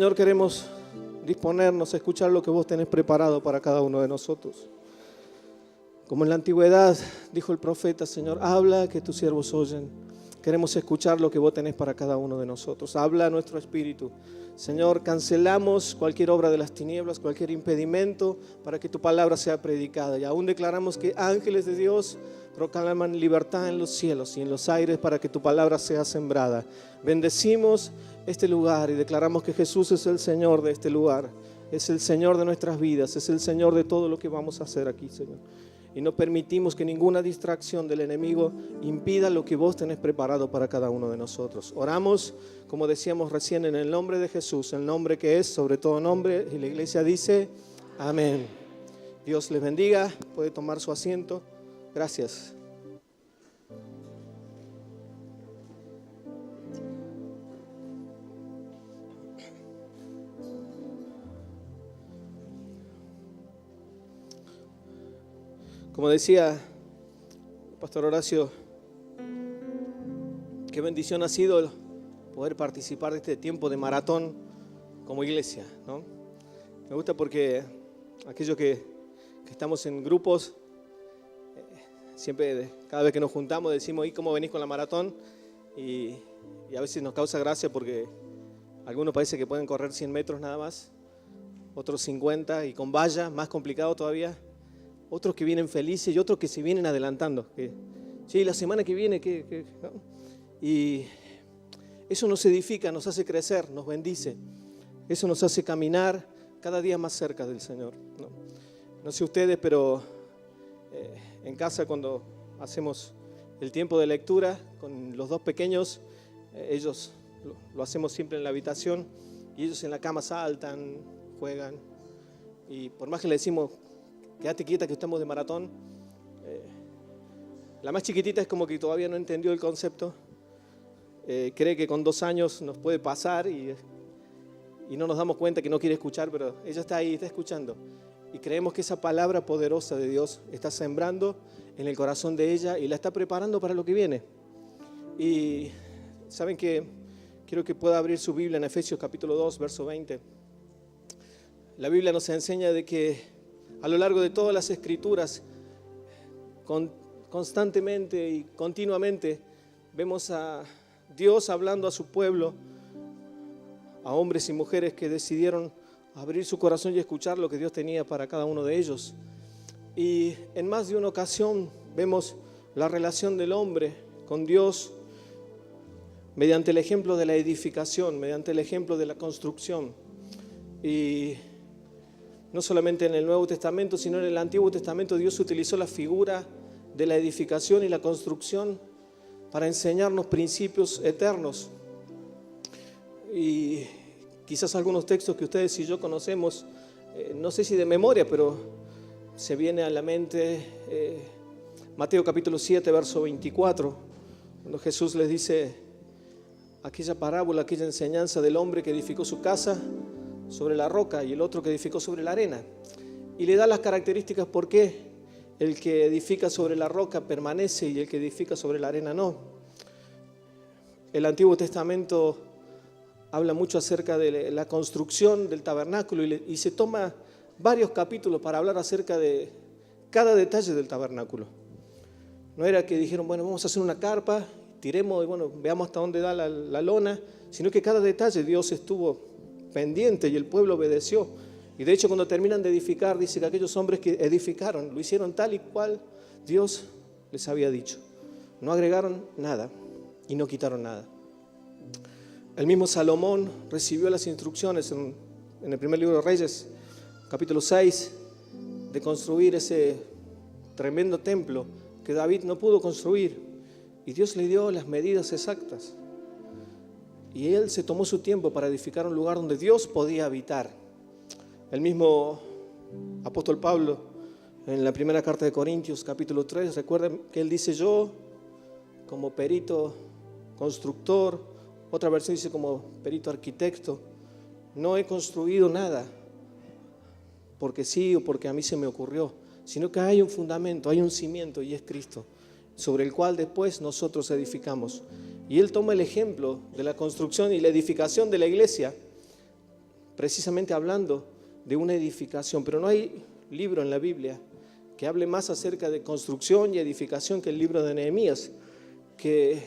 Señor, queremos disponernos a escuchar lo que vos tenés preparado para cada uno de nosotros. Como en la antigüedad dijo el profeta, Señor, habla que tus siervos oyen. Queremos escuchar lo que vos tenés para cada uno de nosotros. Habla a nuestro espíritu. Señor, cancelamos cualquier obra de las tinieblas, cualquier impedimento para que tu palabra sea predicada. Y aún declaramos que ángeles de Dios proclaman libertad en los cielos y en los aires para que tu palabra sea sembrada. Bendecimos este lugar y declaramos que Jesús es el Señor de este lugar. Es el Señor de nuestras vidas, es el Señor de todo lo que vamos a hacer aquí, Señor. Y no permitimos que ninguna distracción del enemigo impida lo que vos tenés preparado para cada uno de nosotros. Oramos, como decíamos recién, en el nombre de Jesús, el nombre que es sobre todo nombre, y la iglesia dice, amén. Dios les bendiga, puede tomar su asiento. Gracias. Como decía el pastor Horacio, qué bendición ha sido poder participar de este tiempo de maratón como iglesia, ¿no? Me gusta porque aquellos que estamos en grupos, siempre cada vez que nos juntamos decimos, ¿y cómo venís con la maratón? Y a veces nos causa gracia porque algunos parece que pueden correr 100 metros nada más, otros 50 y con valla, más complicado todavía. Otros que vienen felices y otros que se vienen adelantando. Sí, la semana que viene, ¿no? Y eso nos edifica, nos hace crecer, nos bendice. Eso nos hace caminar cada día más cerca del Señor. No sé ustedes, pero en casa cuando hacemos el tiempo de lectura con los dos pequeños, ellos lo hacemos siempre en la habitación y ellos en la cama saltan, juegan. Y por más que le decimos, quédate quieta que estamos de maratón. La más chiquitita es como que todavía no entendió el concepto. Cree que con 2 años nos puede pasar y no nos damos cuenta que no quiere escuchar, pero ella está ahí, está escuchando. Y creemos que esa palabra poderosa de Dios está sembrando en el corazón de ella y la está preparando para lo que viene. Y saben que quiero que pueda abrir su Biblia en Efesios capítulo 2, verso 20. La Biblia nos enseña de que a lo largo de todas las escrituras, constantemente y continuamente, vemos a Dios hablando a su pueblo, a hombres y mujeres que decidieron abrir su corazón y escuchar lo que Dios tenía para cada uno de ellos. Y en más de una ocasión vemos la relación del hombre con Dios mediante el ejemplo de la edificación, mediante el ejemplo de la construcción. Y no solamente en el Nuevo Testamento, sino en el Antiguo Testamento, Dios utilizó la figura de la edificación y la construcción para enseñarnos principios eternos. Y quizás algunos textos que ustedes y yo conocemos, no sé si de memoria, pero se viene a la mente Mateo capítulo 7, verso 24, cuando Jesús les dice aquella parábola, aquella enseñanza del hombre que edificó su casa sobre la roca y el otro que edificó sobre la arena. Y le da las características por qué el que edifica sobre la roca permanece y el que edifica sobre la arena no. El Antiguo Testamento habla mucho acerca de la construcción del tabernáculo y se toma varios capítulos para hablar acerca de cada detalle del tabernáculo. No era que dijeron, bueno, vamos a hacer una carpa, tiremos y bueno, veamos hasta dónde da la lona, sino que cada detalle Dios estuvo pendiente y el pueblo obedeció. Y de hecho cuando terminan de edificar, dice que aquellos hombres que edificaron lo hicieron tal y cual Dios les había dicho. No agregaron nada y no quitaron nada. El mismo Salomón recibió las instrucciones en el primer libro de Reyes, capítulo 6, de construir ese tremendo templo que David no pudo construir. Y Dios le dio las medidas exactas. Y él se tomó su tiempo para edificar un lugar donde Dios podía habitar. El mismo apóstol Pablo, en la primera carta de Corintios, capítulo 3, recuerden que él dice, yo, como perito constructor, otra versión dice como perito arquitecto, no he construido nada porque sí o porque a mí se me ocurrió, sino que hay un fundamento, hay un cimiento y es Cristo, sobre el cual después nosotros edificamos. Y él toma el ejemplo de la construcción y la edificación de la iglesia precisamente hablando de una edificación, pero no hay libro en la Biblia que hable más acerca de construcción y edificación que el libro de Nehemías, que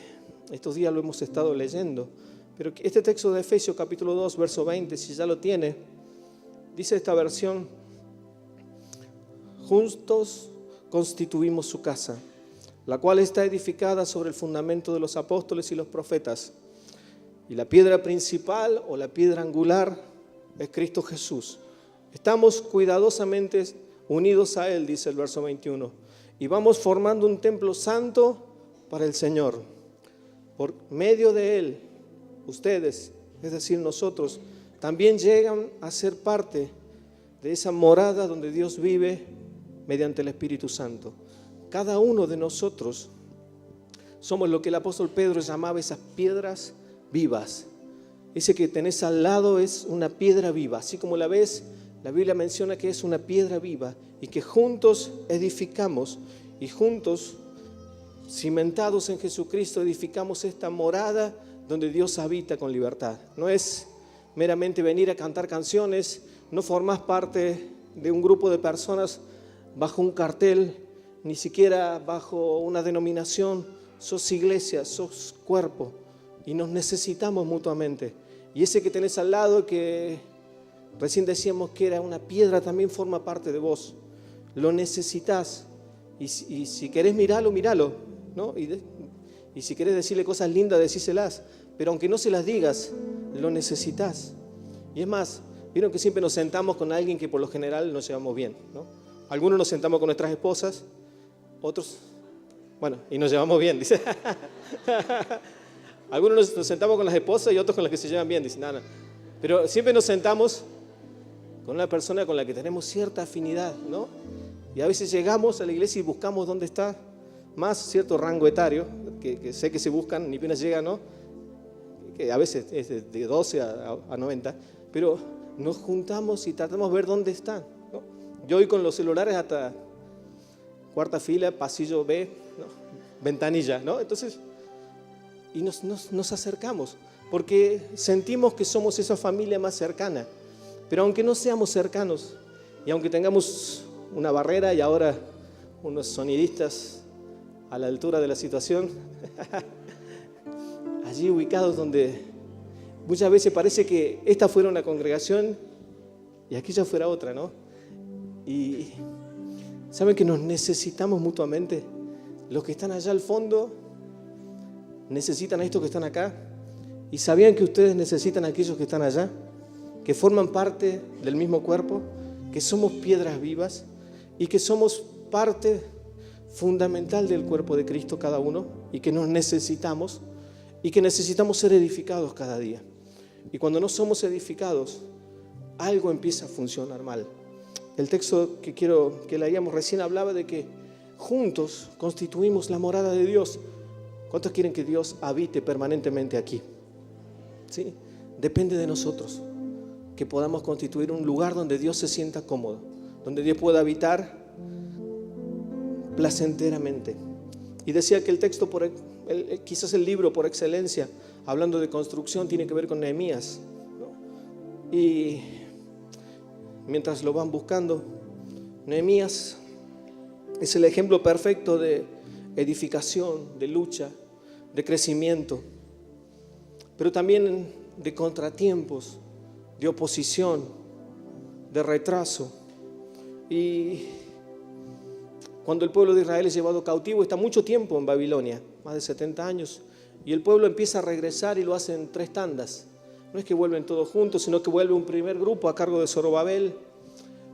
estos días lo hemos estado leyendo. Pero este texto de Efesios capítulo 2, verso 20, si ya lo tiene, dice esta versión: juntos constituimos su casa, la cual está edificada sobre el fundamento de los apóstoles y los profetas. Y la piedra principal o la piedra angular es Cristo Jesús. Estamos cuidadosamente unidos a Él, dice el verso 21, y vamos formando un templo santo para el Señor. Por medio de Él, ustedes, es decir, nosotros, también llegan a ser parte de esa morada donde Dios vive mediante el Espíritu Santo. Cada uno de nosotros somos lo que el apóstol Pedro llamaba esas piedras vivas. Ese que tenés al lado es una piedra viva. Así como la ves, la Biblia menciona que es una piedra viva y que juntos edificamos y juntos, cimentados en Jesucristo, edificamos esta morada donde Dios habita con libertad. No es meramente venir a cantar canciones, no formás parte de un grupo de personas bajo un cartel, ni siquiera bajo una denominación. Sos iglesia, sos cuerpo y nos necesitamos mutuamente. Y ese que tenés al lado, que recién decíamos que era una piedra, también forma parte de vos. Lo necesitas. Y si querés miralo, ¿no? Y si querés decirle cosas lindas, decíselas. Pero aunque no se las digas, lo necesitas. Y es más, vieron que siempre nos sentamos con alguien que por lo general nos llevamos bien, ¿no? Algunos nos sentamos con nuestras esposas, otros, bueno, y nos llevamos bien, dice. Algunos nos sentamos con las esposas y otros con las que se llevan bien, dice. No. Pero siempre nos sentamos con una persona con la que tenemos cierta afinidad, ¿no? Y a veces llegamos a la iglesia y buscamos dónde está más cierto rango etario, que sé que se buscan, ni apenas llega, ¿no? Que a veces es de 12 a 90, pero nos juntamos y tratamos de ver dónde están, ¿no? Yo voy con los celulares hasta cuarta fila, pasillo B, ¿no? Ventanilla, ¿no? Entonces, y nos acercamos, porque sentimos que somos esa familia más cercana. Pero aunque no seamos cercanos, y aunque tengamos una barrera y ahora unos sonidistas a la altura de la situación, allí ubicados donde muchas veces parece que esta fuera una congregación y aquella fuera otra, ¿no? Y ¿saben que nos necesitamos mutuamente? Los que están allá al fondo necesitan a estos que están acá. ¿Y sabían que ustedes necesitan a aquellos que están allá? Que forman parte del mismo cuerpo, que somos piedras vivas y que somos parte fundamental del cuerpo de Cristo cada uno, y que nos necesitamos y que necesitamos ser edificados cada día. Y cuando no somos edificados, algo empieza a funcionar mal. El texto que quiero que leíamos recién hablaba de que juntos constituimos la morada de Dios. ¿Cuántos quieren que Dios habite permanentemente aquí? ¿Sí? Depende de nosotros que podamos constituir un lugar donde Dios se sienta cómodo, donde Dios pueda habitar placenteramente. Y decía que el texto, quizás el libro por excelencia, hablando de construcción, tiene que ver con Nehemías, ¿no? Y mientras lo van buscando, Nehemías es el ejemplo perfecto de edificación, de lucha, de crecimiento, pero también de contratiempos, de oposición, de retraso. Y cuando el pueblo de Israel es llevado cautivo, está mucho tiempo en Babilonia, más de 70 años, y el pueblo empieza a regresar y lo hace en 3 tandas. No es que vuelven todos juntos, sino que vuelve un primer grupo a cargo de Zorobabel,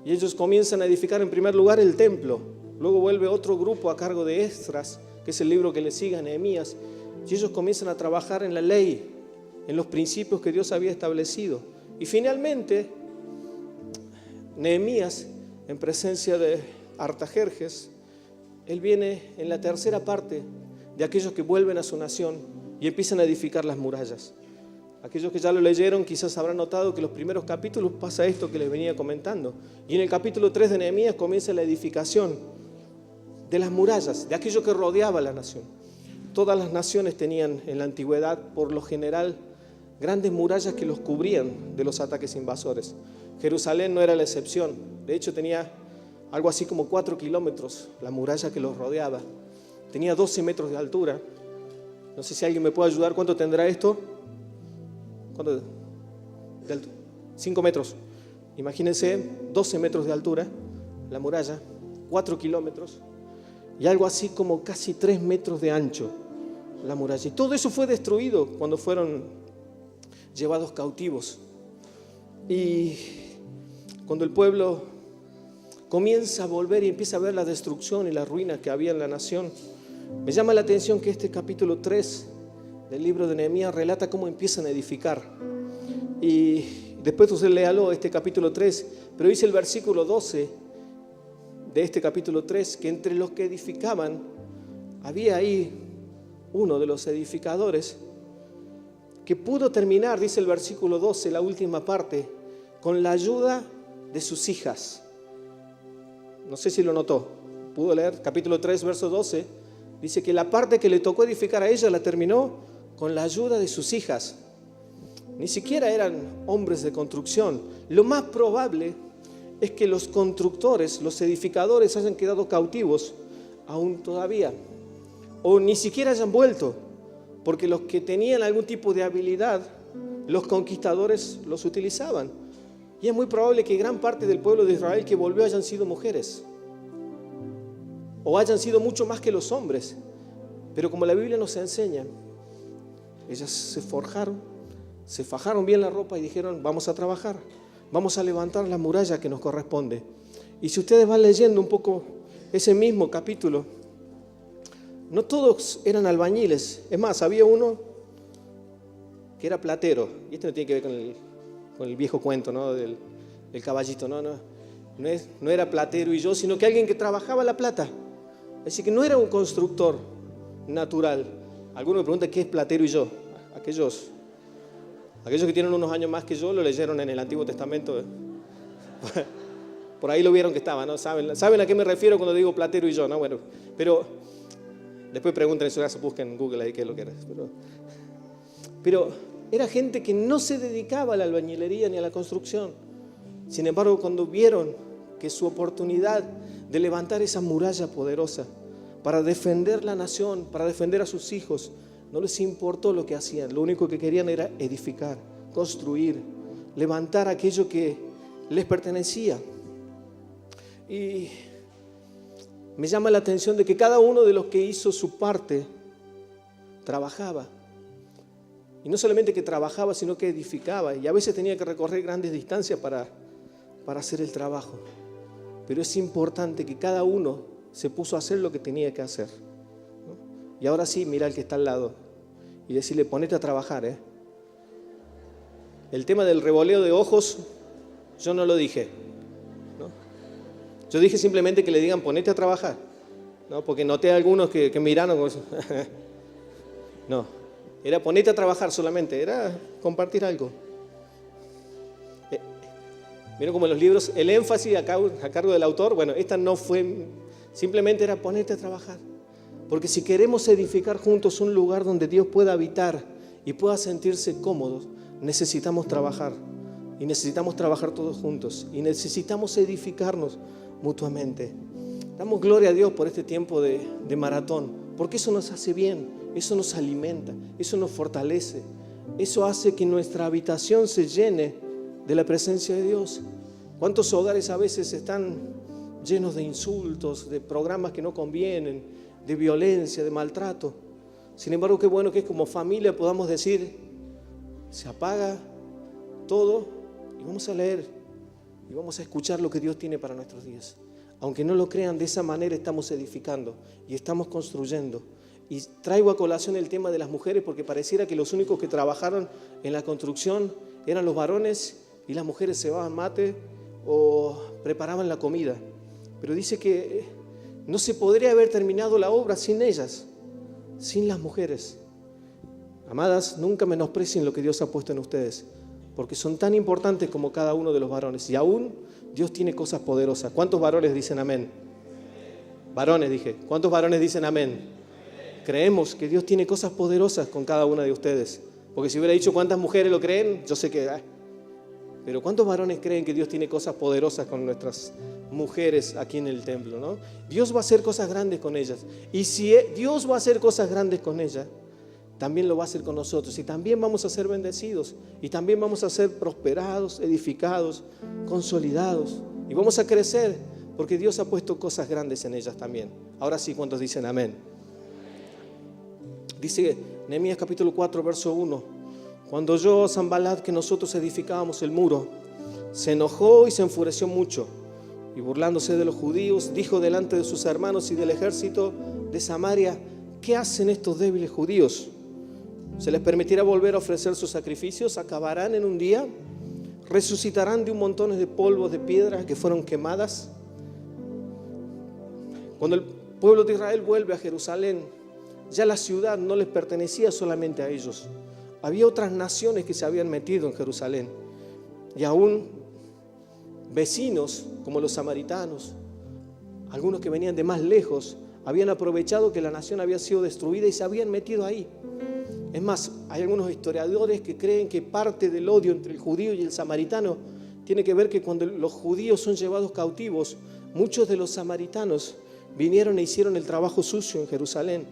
y ellos comienzan a edificar en primer lugar el templo. Luego vuelve otro grupo a cargo de Esdras, que es el libro que le sigue a Nehemías, y ellos comienzan a trabajar en la ley, en los principios que Dios había establecido. Y finalmente, Nehemías, en presencia de Artajerjes, él viene en la tercera parte de aquellos que vuelven a su nación y empiezan a edificar las murallas. Aquellos que ya lo leyeron quizás habrán notado que en los primeros capítulos pasa esto que les venía comentando. Y en el capítulo 3 de Nehemías comienza la edificación de las murallas, de aquello que rodeaba la nación. Todas las naciones tenían en la antigüedad, por lo general, grandes murallas que los cubrían de los ataques invasores. Jerusalén no era la excepción. De hecho, tenía algo así como 4 kilómetros la muralla que los rodeaba. Tenía 12 metros de altura. No sé si alguien me puede ayudar. ¿Cuánto tendrá esto? ¿Cuánto? 5 metros. Imagínense, 12 metros de altura la muralla, 4 kilómetros y algo así como casi 3 metros de ancho la muralla. Y todo eso fue destruido cuando fueron llevados cautivos. Y cuando el pueblo comienza a volver y empieza a ver la destrucción y la ruina que había en la nación, me llama la atención que este capítulo 3 del libro de Nehemías relata cómo empiezan a edificar. Y después usted léalo, este capítulo 3, pero dice el versículo 12 de este capítulo 3, que entre los que edificaban, había ahí uno de los edificadores que pudo terminar, dice el versículo 12, la última parte, con la ayuda de sus hijas. No sé si lo notó, pudo leer, capítulo 3, verso 12, dice que la parte que le tocó edificar a ella la terminó con la ayuda de sus hijas. Ni siquiera eran hombres de construcción. Lo más probable es que los constructores, los edificadores hayan quedado cautivos aún todavía, o ni siquiera hayan vuelto, porque los que tenían algún tipo de habilidad, los conquistadores los utilizaban. Y es muy probable que gran parte del pueblo de Israel que volvió hayan sido mujeres, o hayan sido mucho más que los hombres. Pero como la Biblia nos enseña, ellas se fajaron bien la ropa y dijeron: vamos a trabajar. Vamos a levantar la muralla que nos corresponde. Y si ustedes van leyendo un poco ese mismo capítulo, no todos eran albañiles. Es más, había uno que era platero. Y esto no tiene que ver con el viejo cuento, ¿no? del caballito. No era platero y yo, sino que alguien que trabajaba la plata. Así que no era un constructor natural. Algunos me preguntan qué es platero y yo. Aquellos que tienen unos años más que yo lo leyeron en el Antiguo Testamento. Por ahí lo vieron que estaba, ¿no? ¿Saben a qué me refiero cuando digo platero y yo, ¿no? Bueno, pero después pregunten en su caso, busquen en Google ahí qué es lo que era. Pero era gente que no se dedicaba a la albañilería ni a la construcción. Sin embargo, cuando vieron que su oportunidad de levantar esa muralla poderosa para defender la nación, para defender a sus hijos, no les importó lo que hacían. Lo único que querían era edificar, construir, levantar aquello que les pertenecía. Y me llama la atención de que cada uno de los que hizo su parte trabajaba. Y no solamente que trabajaba, sino que edificaba. Y a veces tenía que recorrer grandes distancias para hacer el trabajo. Pero es importante que cada uno se puso a hacer lo que tenía que hacer, ¿no? Y ahora sí, mira al que está al lado y decirle: ponete a trabajar, ¿eh? El tema del revoleo de ojos, yo no lo dije, ¿no? Yo dije simplemente que le digan: ponete a trabajar, ¿no? Porque noté a algunos que miraron como eso. No, era ponete a trabajar solamente, era compartir algo. Miren como en los libros, el énfasis a cargo del autor, bueno, esta no fue, simplemente era ponerte a trabajar. Porque si queremos edificar juntos un lugar donde Dios pueda habitar y pueda sentirse cómodo, necesitamos trabajar. Y necesitamos trabajar todos juntos. Y necesitamos edificarnos mutuamente. Damos gloria a Dios por este tiempo de maratón. Porque eso nos hace bien, eso nos alimenta, eso nos fortalece. Eso hace que nuestra habitación se llene de la presencia de Dios. ¿Cuántos hogares a veces están llenos de insultos, de programas que no convienen, de violencia, de maltrato? Sin embargo, qué bueno que es como familia podamos decir: se apaga todo y vamos a leer y vamos a escuchar lo que Dios tiene para nuestros días. Aunque no lo crean, de esa manera estamos edificando y estamos construyendo. Y traigo a colación el tema de las mujeres porque pareciera que los únicos que trabajaron en la construcción eran los varones y las mujeres cebaban mate o preparaban la comida. Pero dice que no se podría haber terminado la obra sin ellas, sin las mujeres. Amadas, nunca menosprecien lo que Dios ha puesto en ustedes, porque son tan importantes como cada uno de los varones. Y aún Dios tiene cosas poderosas. ¿Cuántos varones dicen amén? Varones dije. ¿Cuántos varones dicen amén? Creemos que Dios tiene cosas poderosas con cada una de ustedes. Porque si hubiera dicho cuántas mujeres lo creen, yo sé que... Pero ¿cuántos varones creen que Dios tiene cosas poderosas con nuestras mujeres aquí en el templo, ¿no? Dios va a hacer cosas grandes con ellas. Y si Dios va a hacer cosas grandes con ellas, también lo va a hacer con nosotros. Y también vamos a ser bendecidos. Y también vamos a ser prosperados, edificados, consolidados. Y vamos a crecer porque Dios ha puesto cosas grandes en ellas también. Ahora sí, ¿cuántos dicen amén? Dice Nehemías capítulo 4, verso 1. Cuando oyó Sanbalat que nosotros edificábamos el muro, se enojó y se enfureció mucho. Y burlándose de los judíos, dijo delante de sus hermanos y del ejército de Samaria: ¿qué hacen estos débiles judíos? ¿Se les permitirá volver a ofrecer sus sacrificios? ¿Acabarán en un día? ¿Resucitarán de un montón de polvos de piedra que fueron quemadas? Cuando el pueblo de Israel vuelve a Jerusalén, ya la ciudad no les pertenecía solamente a ellos. Había otras naciones que se habían metido en Jerusalén. Y aún vecinos como los samaritanos, algunos que venían de más lejos, habían aprovechado que la nación había sido destruida y se habían metido ahí. Es más, hay algunos historiadores que creen que parte del odio entre el judío y el samaritano tiene que ver que cuando los judíos son llevados cautivos, muchos de los samaritanos vinieron e hicieron el trabajo sucio en Jerusalén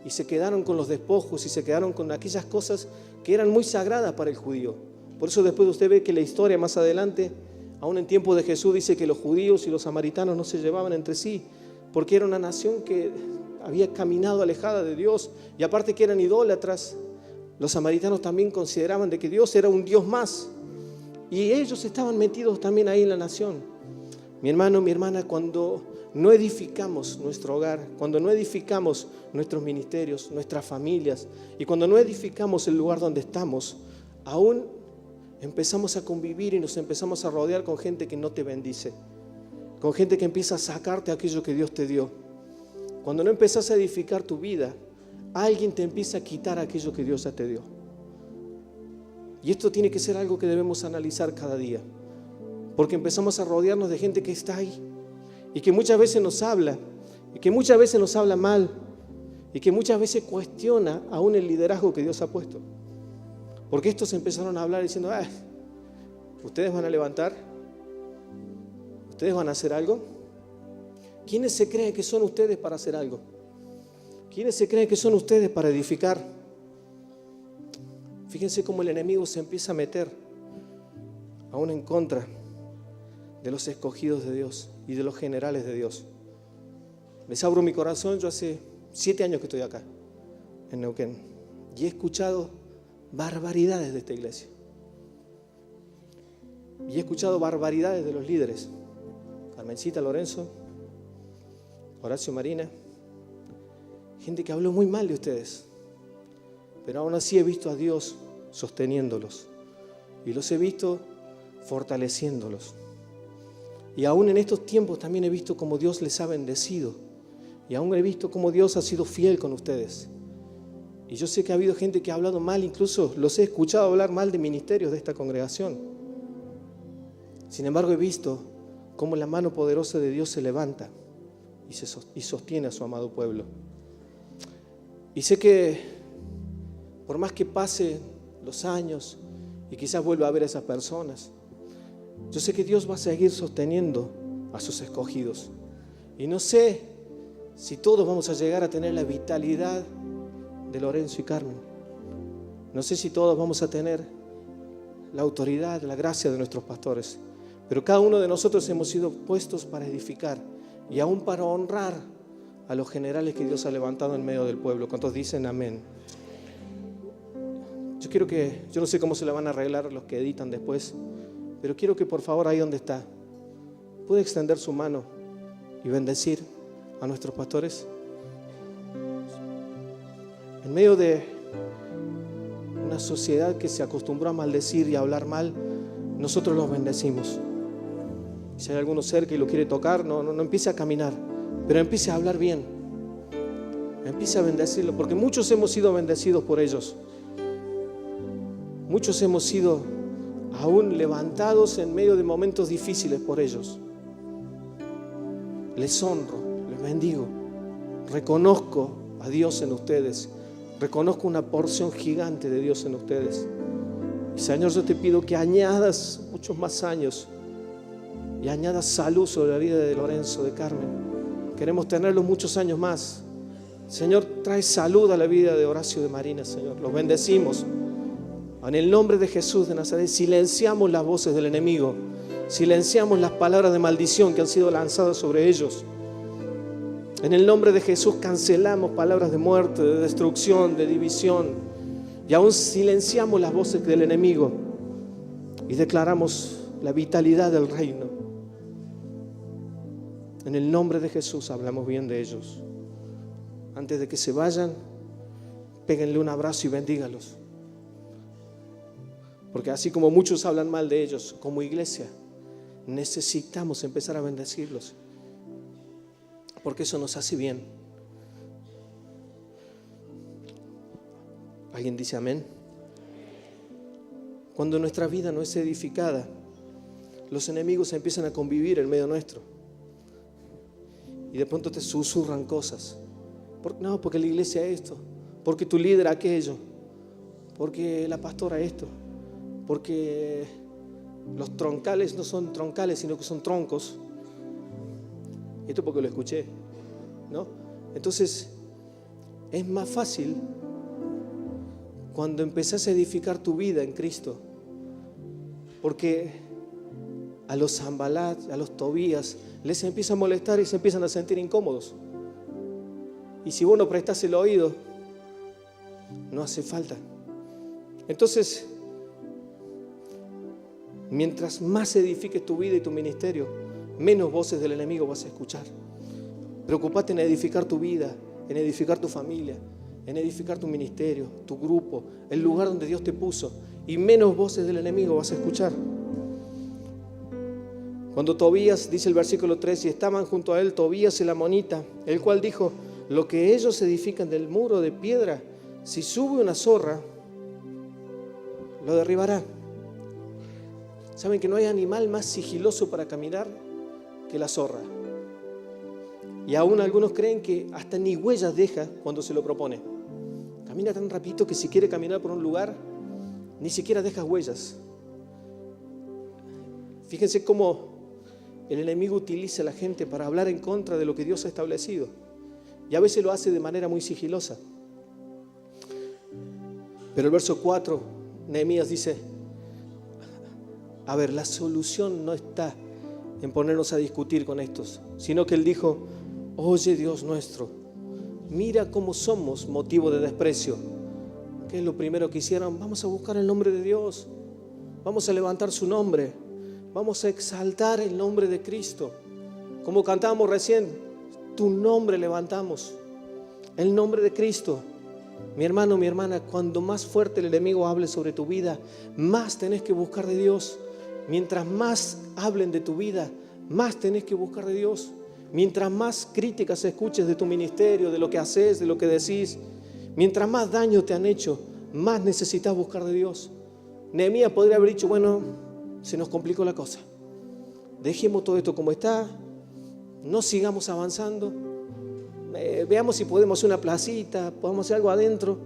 y se quedaron con los despojos y se quedaron con aquellas cosas que eran muy sagradas para el judío. Por eso después usted ve que la historia más adelante, aún en tiempo de Jesús, dice que los judíos y los samaritanos no se llevaban entre sí, porque era una nación que había caminado alejada de Dios, y aparte que eran idólatras. Los samaritanos también consideraban de que Dios era un Dios más, y ellos estaban metidos también ahí en la nación. Mi hermano, mi hermana, cuando no edificamos nuestro hogar, cuando no edificamos nuestros ministerios, nuestras familias, y cuando no edificamos el lugar donde estamos, aún empezamos a convivir y nos empezamos a rodear con gente que no te bendice, con gente que empieza a sacarte aquello que Dios te dio. Cuando no empezás a edificar tu vida, alguien te empieza a quitar aquello que Dios ya te dio. Y esto tiene que ser algo que debemos analizar cada día, porque empezamos a rodearnos de gente que está ahí y que muchas veces nos habla, y que muchas veces nos habla mal, y que muchas veces cuestiona aún el liderazgo que Dios ha puesto. Porque estos empezaron a hablar diciendo: ¿ustedes van a levantar? ¿Ustedes van a hacer algo? ¿Quiénes se creen que son ustedes para hacer algo? ¿Quiénes se creen que son ustedes para edificar? Fíjense cómo el enemigo se empieza a meter aún en contra de los escogidos de Dios y de los generales de Dios. Les abro mi corazón. Yo hace 7 años que estoy acá en Neuquén y he escuchado barbaridades de esta iglesia, y he escuchado barbaridades de los líderes: Carmencita Lorenzo, Horacio Marina, gente que habló muy mal de ustedes, pero aún así he visto a Dios sosteniéndolos y los he visto fortaleciéndolos. Y aún en estos tiempos también he visto cómo Dios les ha bendecido, y aún he visto cómo Dios ha sido fiel con ustedes. Y yo sé que ha habido gente que ha hablado mal, incluso los he escuchado hablar mal de ministerios de esta congregación. Sin embargo, he visto cómo la mano poderosa de Dios se levanta y sostiene a su amado pueblo. Y sé que por más que pasen los años y quizás vuelva a ver a esas personas, yo sé que Dios va a seguir sosteniendo a sus escogidos. Y no sé si todos vamos a llegar a tener la vitalidad de Lorenzo y Carmen. No sé si todos vamos a tener la autoridad, la gracia de nuestros pastores. Pero cada uno de nosotros hemos sido puestos para edificar y aún para honrar a los generales que Dios ha levantado en medio del pueblo. ¿Cuántos dicen amén? Yo no sé cómo se la van a arreglar los que editan después, pero quiero que por favor ahí donde está puede extender su mano y bendecir a nuestros pastores. En medio de una sociedad que se acostumbró a maldecir y a hablar mal, nosotros los bendecimos. Si hay alguno cerca y lo quiere tocar, no empiece a caminar, pero empiece a hablar bien, empiece a bendecirlo, porque muchos hemos sido bendecidos por ellos. Muchos hemos sido aún levantados en medio de momentos difíciles por ellos. Les honro, les bendigo, reconozco a Dios en ustedes Reconozco una porción gigante de Dios en ustedes. Y Señor, yo te pido que añadas muchos más años y añadas salud sobre la vida de Lorenzo, de Carmen. Queremos tenerlos muchos años más. Señor, trae salud a la vida de Horacio, de Marina, Señor. Los bendecimos. En el nombre de Jesús de Nazaret, silenciamos las voces del enemigo. Silenciamos las palabras de maldición que han sido lanzadas sobre ellos. En el nombre de Jesús cancelamos palabras de muerte, de destrucción, de división. Y aún silenciamos las voces del enemigo y declaramos la vitalidad del reino. En el nombre de Jesús hablamos bien de ellos. Antes de que se vayan, péguenle un abrazo y bendígalos. Porque así como muchos hablan mal de ellos, como iglesia, necesitamos empezar a bendecirlos. Porque eso nos hace bien. ¿Alguien dice amén? Cuando nuestra vida no es edificada, los enemigos empiezan a convivir en medio nuestro. Y de pronto te susurran cosas. No, porque la iglesia esto, porque tu líder aquello, porque la pastora esto, porque los troncales no son troncales, sino que son troncos. Esto porque lo escuché, ¿no? Entonces, es más fácil cuando empezás a edificar tu vida en Cristo, porque a los Sanbalat, a los Tobías, les empieza a molestar y se empiezan a sentir incómodos. Y si vos no prestás el oído, no hace falta. Entonces, mientras más edifiques tu vida y tu ministerio, menos voces del enemigo vas a escuchar. Preocupate en edificar tu vida, en edificar tu familia, en edificar tu ministerio, tu grupo, el lugar donde Dios te puso, y menos voces del enemigo vas a escuchar. Cuando Tobías, dice el versículo 3, y estaban junto a él Tobías el amonita, el cual dijo: lo que ellos edifican del muro de piedra, si sube una zorra, lo derribará. ¿Saben que no hay animal más sigiloso para caminar que la zorra? Y aún algunos creen que hasta ni huellas deja cuando se lo propone. Camina tan rapidito que si quiere caminar por un lugar, ni siquiera deja huellas. Fíjense cómo el enemigo utiliza a la gente para hablar en contra de lo que Dios ha establecido. Y a veces lo hace de manera muy sigilosa. Pero el verso 4, Nehemías dice: a ver, la solución no está en ponernos a discutir con estos, sino que él dijo: oye, Dios nuestro, mira cómo somos motivo de desprecio. ¿Qué es lo primero que hicieron? Vamos a buscar el nombre de Dios, vamos a levantar su nombre, vamos a exaltar el nombre de Cristo. Como cantábamos recién, tu nombre levantamos, el nombre de Cristo. Mi hermano, mi hermana, cuando más fuerte el enemigo hable sobre tu vida, más tenés que buscar de Dios. Mientras más hablen de tu vida, más tenés que buscar de Dios. Mientras más críticas escuches de tu ministerio, de lo que haces, de lo que decís, mientras más daño te han hecho, más necesitas buscar de Dios. Nehemías podría haber dicho: bueno, se nos complicó la cosa, dejemos todo esto como está, no sigamos avanzando, veamos si podemos hacer una placita, podemos hacer algo adentro,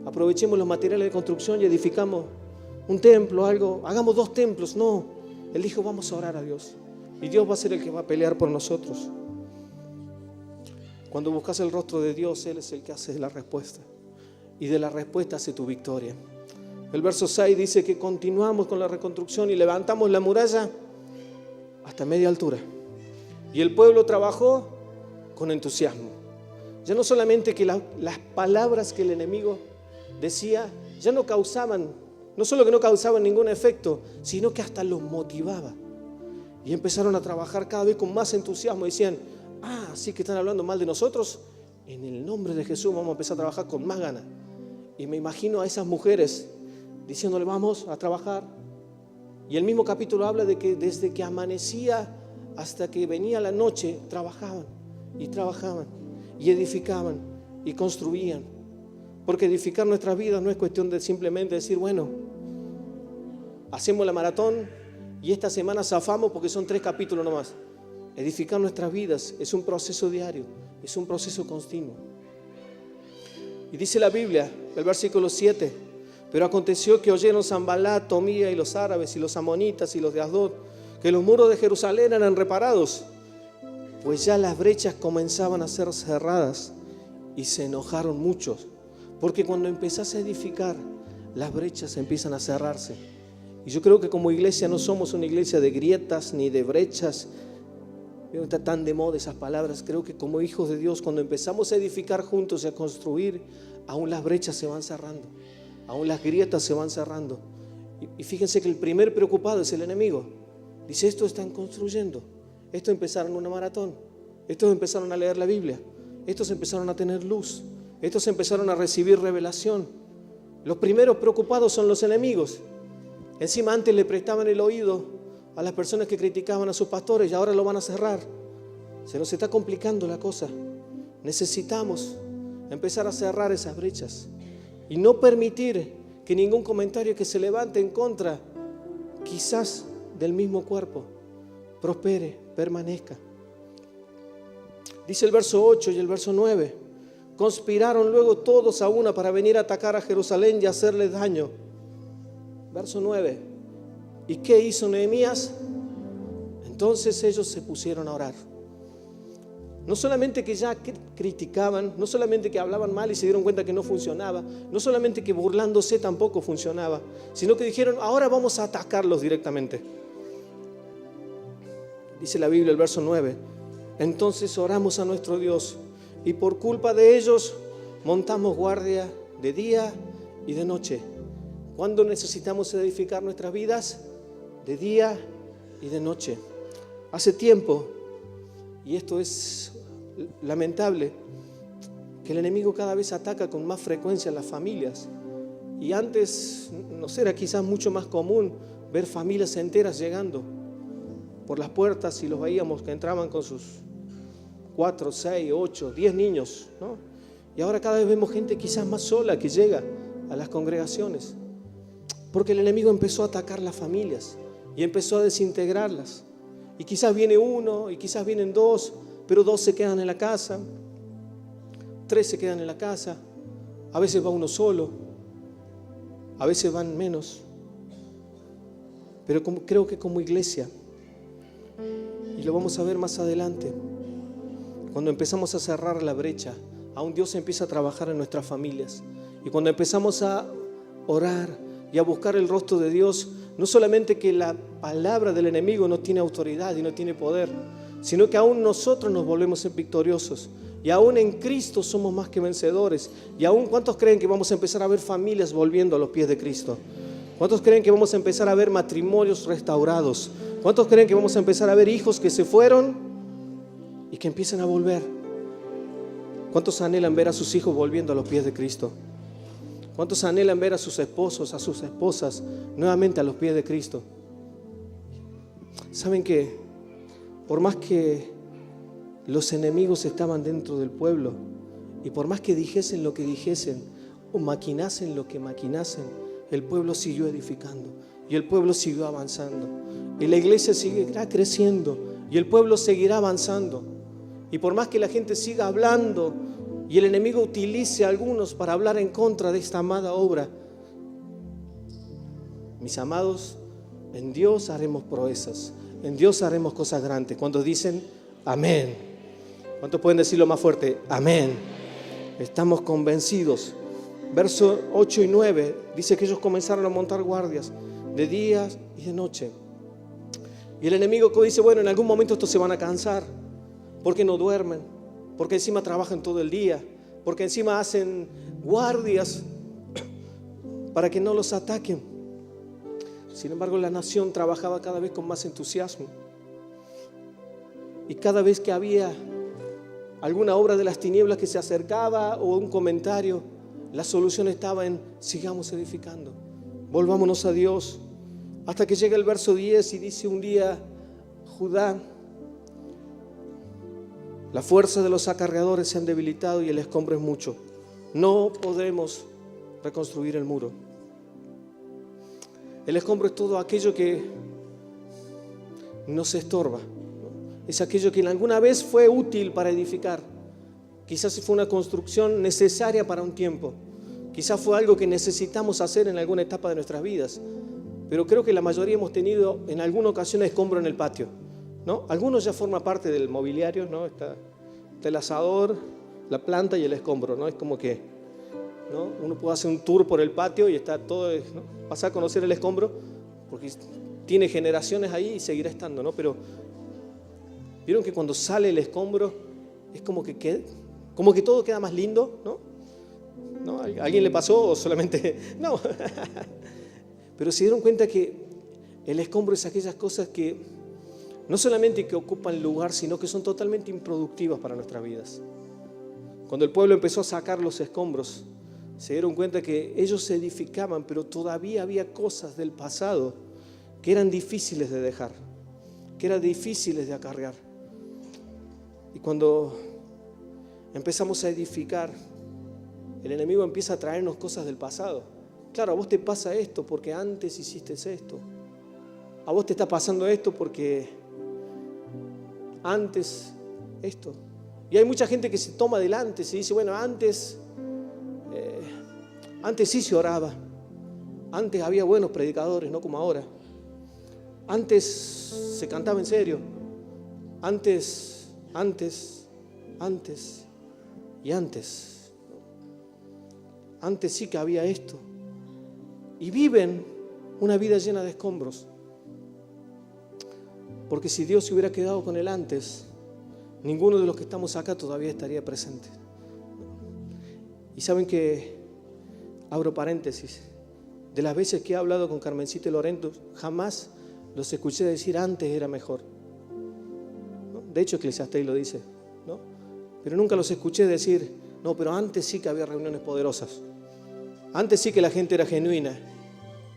aprovechemos los materiales de construcción y edificamos un templo, algo, hagamos 2 templos. No, él dijo: vamos a orar a Dios y Dios va a ser el que va a pelear por nosotros. Cuando buscas el rostro de Dios, Él es el que hace la respuesta, y de la respuesta hace tu victoria. El verso 6 dice que continuamos con la reconstrucción y levantamos la muralla hasta media altura, y el pueblo trabajó con entusiasmo. Ya no solamente que las palabras que el enemigo decía ya no causaban, no solo que no causaban ningún efecto, sino que hasta los motivaba. Y empezaron a trabajar cada vez con más entusiasmo. Decían: sí que están hablando mal de nosotros, en el nombre de Jesús vamos a empezar a trabajar con más ganas. Y me imagino a esas mujeres diciéndole: vamos a trabajar. Y el mismo capítulo habla de que desde que amanecía hasta que venía la noche, trabajaban y edificaban y construían. Porque edificar nuestras vidas no es cuestión de simplemente decir: bueno, hacemos la maratón y esta semana zafamos porque son 3 capítulos nomás. Edificar nuestras vidas es un proceso diario, es un proceso continuo. Y dice la Biblia, el versículo 7, pero aconteció que oyeron Sanballat, Tobía y los árabes y los amonitas y los de Asdod, que los muros de Jerusalén eran reparados, pues ya las brechas comenzaban a ser cerradas, y se enojaron muchos, porque cuando empezás a edificar, las brechas empiezan a cerrarse. Y yo creo que como iglesia no somos una iglesia de grietas ni de brechas. No está tan de moda esas palabras. Creo que como hijos de Dios, cuando empezamos a edificar juntos y a construir, aún las brechas se van cerrando, aún las grietas se van cerrando. Y fíjense que el primer preocupado es el enemigo. Dice, estos están construyendo, estos empezaron una maratón, estos empezaron a leer la Biblia, estos empezaron a tener luz, estos empezaron a recibir revelación. Los primeros preocupados son los enemigos. Encima antes le prestaban el oído a las personas que criticaban a sus pastores y ahora lo van a cerrar. Se nos está complicando la cosa. Necesitamos empezar a cerrar esas brechas y no permitir que ningún comentario que se levante en contra, quizás del mismo cuerpo, prospere, permanezca. Dice el verso 8 y el verso 9, conspiraron luego todos a una para venir a atacar a Jerusalén y hacerle daño. Verso 9, ¿y qué hizo Nehemías? Entonces ellos se pusieron a orar. No solamente que ya criticaban, no solamente que hablaban mal y se dieron cuenta que no funcionaba, no solamente que burlándose tampoco funcionaba, sino que dijeron, ahora vamos a atacarlos directamente. Dice la Biblia, el verso 9, entonces oramos a nuestro Dios y por culpa de ellos montamos guardia de día y de noche. ¿Cuándo necesitamos edificar nuestras vidas? De día y de noche. Hace tiempo, y esto es lamentable, que el enemigo cada vez ataca con más frecuencia a las familias. Y antes, no sé, era quizás mucho más común ver familias enteras llegando por las puertas y los veíamos que entraban con sus 4, 6, 8, 10 niños, ¿no? Y ahora cada vez vemos gente quizás más sola que llega a las congregaciones. Porque el enemigo empezó a atacar las familias y empezó a desintegrarlas. Y quizás viene uno y quizás vienen dos, pero 2 se quedan en la casa, 3 se quedan en la casa, a veces va uno solo, a veces van menos. Pero creo que como iglesia, y lo vamos a ver más adelante, cuando empezamos a cerrar la brecha, aún Dios empieza a trabajar en nuestras familias. Y cuando empezamos a orar y a buscar el rostro de Dios, no solamente que la palabra del enemigo no tiene autoridad y no tiene poder, sino que aún nosotros nos volvemos victoriosos. Y aún en Cristo somos más que vencedores. Y aún, ¿cuántos creen que vamos a empezar a ver familias volviendo a los pies de Cristo? ¿Cuántos creen que vamos a empezar a ver matrimonios restaurados? ¿Cuántos creen que vamos a empezar a ver hijos que se fueron y que empiezan a volver? ¿Cuántos anhelan ver a sus hijos volviendo a los pies de Cristo? ¿Cuántos anhelan ver a sus esposos, a sus esposas nuevamente a los pies de Cristo? ¿Saben qué? Por más que los enemigos estaban dentro del pueblo y por más que dijesen lo que dijesen o maquinasen lo que maquinasen, el pueblo siguió edificando y el pueblo siguió avanzando y la iglesia seguirá creciendo y el pueblo seguirá avanzando. Y por más que la gente siga hablando y el enemigo utilice a algunos para hablar en contra de esta amada obra, mis amados, en Dios haremos proezas, en Dios haremos cosas grandes. Cuando dicen amén, ¿cuántos pueden decirlo más fuerte? Amén. Estamos convencidos. Versos 8 y 9 dice que ellos comenzaron a montar guardias de día y de noche. Y el enemigo dice, bueno, en algún momento estos se van a cansar, porque no duermen, porque encima trabajan todo el día, porque encima hacen guardias para que no los ataquen. Sin embargo, la nación trabajaba cada vez con más entusiasmo. Y cada vez que había alguna obra de las tinieblas que se acercaba o un comentario, la solución estaba en sigamos edificando, volvámonos a Dios. Hasta que llega el verso 10 y dice, un día Judá, la fuerza de los acarreadores se han debilitado y el escombro es mucho. No podremos reconstruir el muro. El escombro es todo aquello que nos estorba, ¿no? Es aquello que alguna vez fue útil para edificar, Quizás fue una construcción necesaria para un tiempo. Quizás fue algo que necesitamos hacer en alguna etapa de nuestras vidas. Pero creo que la mayoría hemos tenido en alguna ocasión escombro en el patio, ¿no? Algunos ya forman parte del mobiliario, ¿no? Está el asador, la planta y el escombro, ¿no? Es como que, ¿no? Uno puede hacer un tour por el patio y está todo, ¿no? Pasar a conocer el escombro, porque tiene generaciones ahí y seguirá estando, ¿no? Pero vieron que cuando sale el escombro es como que todo queda más lindo, ¿no? ¿No? ¿A alguien le pasó o solamente? No. Pero se dieron cuenta que el escombro es aquellas cosas que no solamente que ocupan lugar, sino que son totalmente improductivas para nuestras vidas. Cuando el pueblo empezó a sacar los escombros, se dieron cuenta que ellos se edificaban, pero todavía había cosas del pasado que eran difíciles de dejar, que eran difíciles de acarrear. Y cuando empezamos a edificar, el enemigo empieza a traernos cosas del pasado. Claro, a vos te pasa esto porque antes hiciste esto. A vos te está pasando esto porque antes esto. Y hay mucha gente que se toma adelante, se dice, bueno, antes sí se oraba. Antes había buenos predicadores, no como ahora. Antes se cantaba en serio. Antes. Antes sí que había esto. Y viven una vida llena de escombros. Porque si Dios se hubiera quedado con el antes, ninguno de los que estamos acá todavía estaría presente. Y saben que, abro paréntesis, de las veces que he hablado con Carmencita y Lorento, jamás los escuché decir antes era mejor, ¿no? De hecho, Eclesiastés lo dice, ¿no? Pero nunca los escuché decir, no, pero antes sí que había reuniones poderosas. Antes sí que la gente era genuina.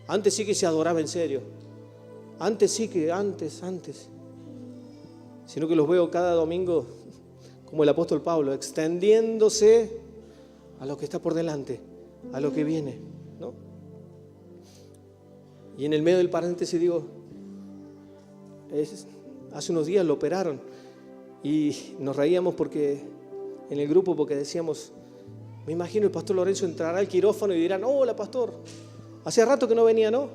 Antes sí que se adoraba en serio. Antes sí que, antes. Sino que los veo cada domingo como el apóstol Pablo, extendiéndose a lo que está por delante, a lo que viene, ¿no? Y en el medio del paréntesis digo, hace unos días lo operaron y nos reíamos en el grupo porque decíamos, me imagino el pastor Lorenzo entrará al quirófano y dirán, hola pastor, hace rato que no venía, ¿no?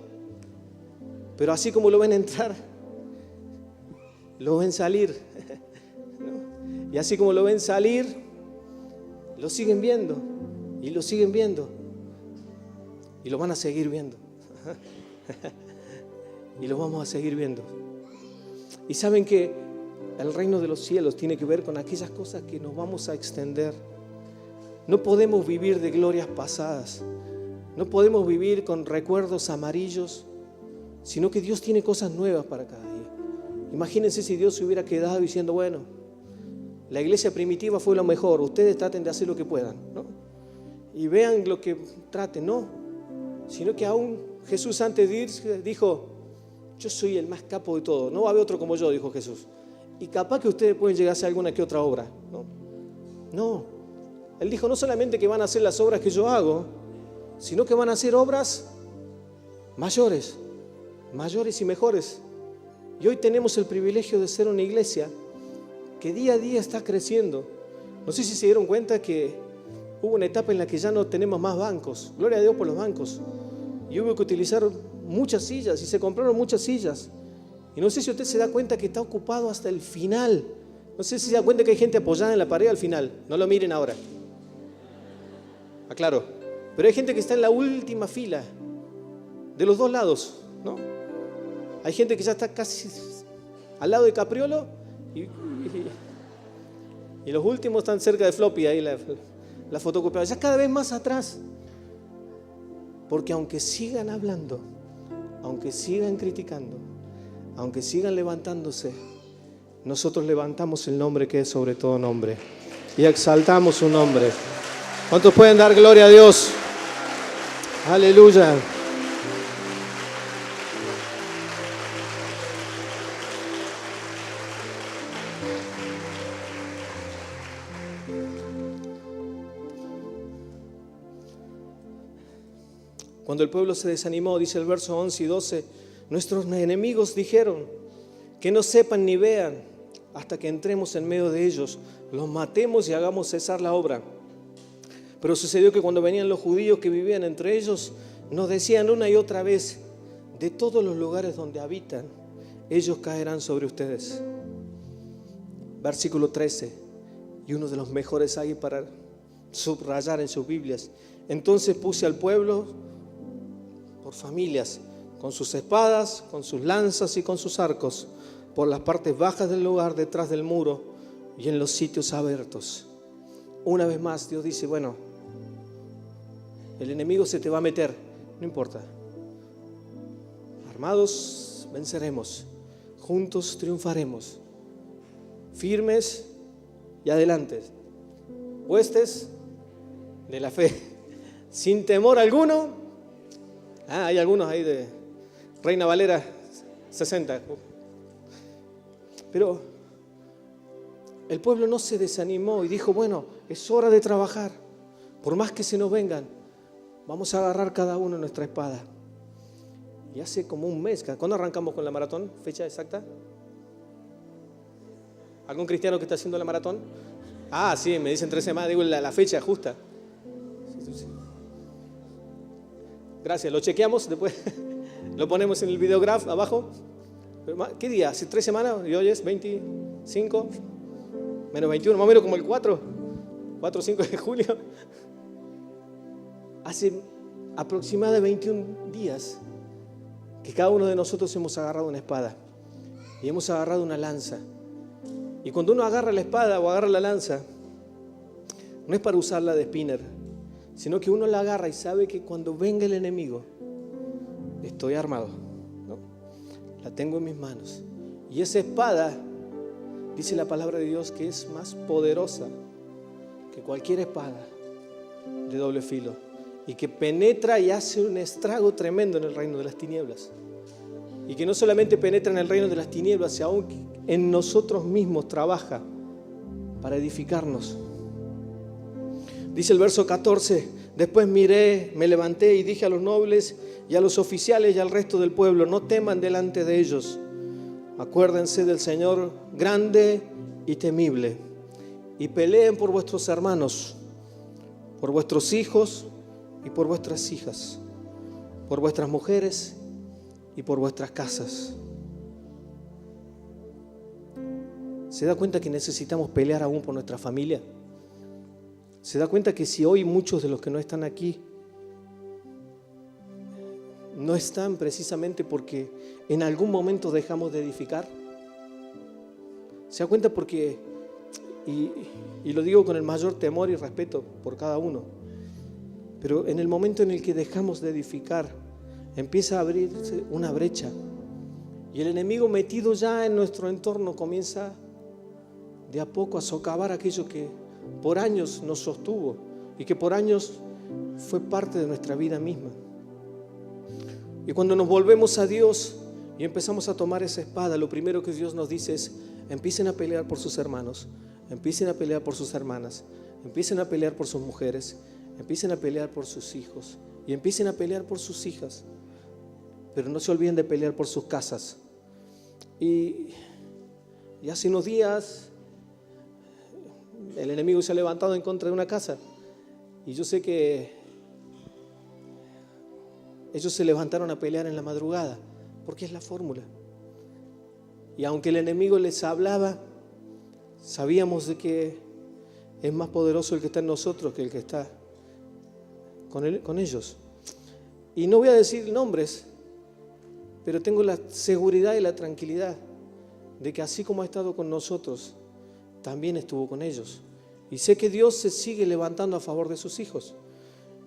Pero así como lo ven entrar, lo ven salir, ¿no? Y así como lo ven salir, lo siguen viendo y lo siguen viendo y lo van a seguir viendo y lo vamos a seguir viendo. Y saben que el reino de los cielos tiene que ver con aquellas cosas que nos vamos a extender. No podemos vivir de glorias pasadas, no podemos vivir con recuerdos amarillos, sino que Dios tiene cosas nuevas para cada día. Imagínense si Dios se hubiera quedado diciendo, bueno, la iglesia primitiva fue lo mejor, ustedes traten de hacer lo que puedan, ¿no? Y vean lo que traten, no, sino que aún Jesús antes de irse dijo, yo soy el más capo de todo, no va a haber otro como yo, dijo Jesús. Y capaz que ustedes pueden llegar a hacer alguna que otra obra, ¿no? No, Él dijo no solamente que van a hacer las obras que yo hago, sino que van a hacer obras mayores y mejores. Y hoy tenemos el privilegio de ser una iglesia que día a día está creciendo. No sé si se dieron cuenta que hubo una etapa en la que ya no tenemos más bancos. Gloria a Dios por los bancos. Y hubo que utilizar muchas sillas y se compraron muchas sillas. Y no sé si usted se da cuenta que está ocupado hasta el final. No sé si se da cuenta que hay gente apoyada en la pared al final. No lo miren ahora. Aclaro. Pero hay gente que está en la última fila, de los dos lados, ¿no? Hay gente que ya está casi al lado de Capriolo y los últimos están cerca de Floppy, ahí la fotocopiada, ya cada vez más atrás. Porque aunque sigan hablando, aunque sigan criticando, aunque sigan levantándose, nosotros levantamos el nombre que es sobre todo nombre y exaltamos su nombre. ¿Cuántos pueden dar gloria a Dios? Aleluya. Cuando el pueblo se desanimó, dice el verso 11 y 12, nuestros enemigos dijeron que no sepan ni vean hasta que entremos en medio de ellos, los matemos y hagamos cesar la obra. Pero sucedió que cuando venían los judíos que vivían entre ellos, nos decían una y otra vez: de todos los lugares donde habitan, ellos caerán sobre ustedes. Versículo 13, y uno de los mejores ahí para subrayar en sus Biblias. Entonces puse al pueblo por familias, con sus espadas, con sus lanzas y con sus arcos, por las partes bajas del lugar, detrás del muro y en los sitios abiertos. Una vez más Dios dice: bueno, el enemigo se te va a meter, no importa. Armados venceremos, juntos triunfaremos, firmes y adelante, huestes de la fe, sin temor alguno. Hay algunos ahí de Reina Valera 60. Pero el pueblo no se desanimó y dijo: bueno, es hora de trabajar. Por más que se nos vengan, vamos a agarrar cada uno nuestra espada. Y hace como un mes, ¿cuándo arrancamos con la maratón? ¿Fecha exacta? ¿Algún cristiano que está haciendo la maratón? Sí, me dicen 3 semanas, digo la fecha justa. Sí. Gracias, lo chequeamos, después lo ponemos en el videograph abajo. ¿Qué día? ¿Hace 3 semanas? ¿Y hoy es 25? Menos 21, más o menos como el 4 o 5 de julio. Hace aproximadamente 21 días que cada uno de nosotros hemos agarrado una espada y hemos agarrado una lanza. Y cuando uno agarra la espada o agarra la lanza, no es para usarla de spinner, sino que uno la agarra y sabe que cuando venga el enemigo, estoy armado, ¿no? La tengo en mis manos. Y esa espada, dice la palabra de Dios, que es más poderosa que cualquier espada de doble filo, y que penetra y hace un estrago tremendo en el reino de las tinieblas. Y que no solamente penetra en el reino de las tinieblas, sino aún en nosotros mismos trabaja para edificarnos. Dice el verso 14: después miré, me levanté y dije a los nobles y a los oficiales y al resto del pueblo: no teman delante de ellos. Acuérdense del Señor grande y temible, y peleen por vuestros hermanos, por vuestros hijos y por vuestras hijas, por vuestras mujeres y por vuestras casas. ¿Se da cuenta que necesitamos pelear aún por nuestra familia? ¿Se da cuenta que si hoy muchos de los que no están aquí no están precisamente porque en algún momento dejamos de edificar? ¿Se da cuenta? Porque, y lo digo con el mayor temor y respeto por cada uno, pero en el momento en el que dejamos de edificar, empieza a abrirse una brecha y el enemigo, metido ya en nuestro entorno, comienza de a poco a socavar aquello que por años nos sostuvo y que por años fue parte de nuestra vida misma. Y cuando nos volvemos a Dios y empezamos a tomar esa espada, lo primero que Dios nos dice es: empiecen a pelear por sus hermanos, empiecen a pelear por sus hermanas, empiecen a pelear por sus mujeres, empiecen a pelear por sus hijos y empiecen a pelear por sus hijas. Pero no se olviden de pelear por sus casas. Y hace unos días el enemigo se ha levantado en contra de una casa. Y yo sé que ellos se levantaron a pelear en la madrugada, porque es la fórmula. Y aunque el enemigo les hablaba, sabíamos de que es más poderoso el que está en nosotros que el que está con ellos. Y no voy a decir nombres, pero tengo la seguridad y la tranquilidad de que así como ha estado con nosotros, también estuvo con ellos. Y sé que Dios se sigue levantando a favor de sus hijos.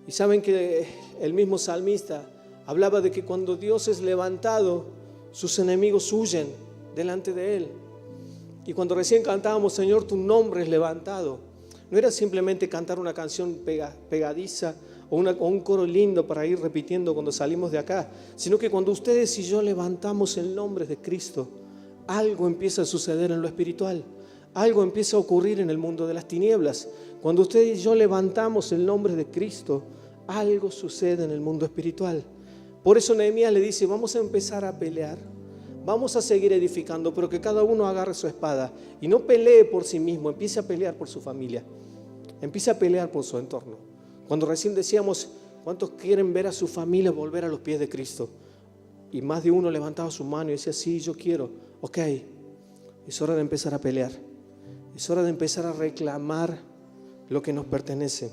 Y saben que el mismo salmista hablaba de que cuando Dios es levantado, sus enemigos huyen delante de Él. Y cuando recién cantábamos: Señor, tu nombre es levantado, no era simplemente cantar una canción pegadiza o un coro lindo para ir repitiendo cuando salimos de acá, sino que cuando ustedes y yo levantamos el nombre de Cristo, algo empieza a suceder en lo espiritual. Algo empieza a ocurrir en el mundo de las tinieblas. Cuando ustedes y yo levantamos el nombre de Cristo, algo sucede en el mundo espiritual. Por eso Nehemías le dice: vamos a empezar a pelear, Vamos a seguir edificando, pero que cada uno agarre su espada y no pelee por sí mismo, empiece a pelear por su familia, empiece a pelear por su entorno. Cuando recién decíamos, ¿cuántos quieren ver a su familia volver a los pies de Cristo? Y más de uno levantaba su mano y decía, sí, yo quiero. Ok, es hora de empezar a pelear. Es hora de empezar a reclamar lo que nos pertenece.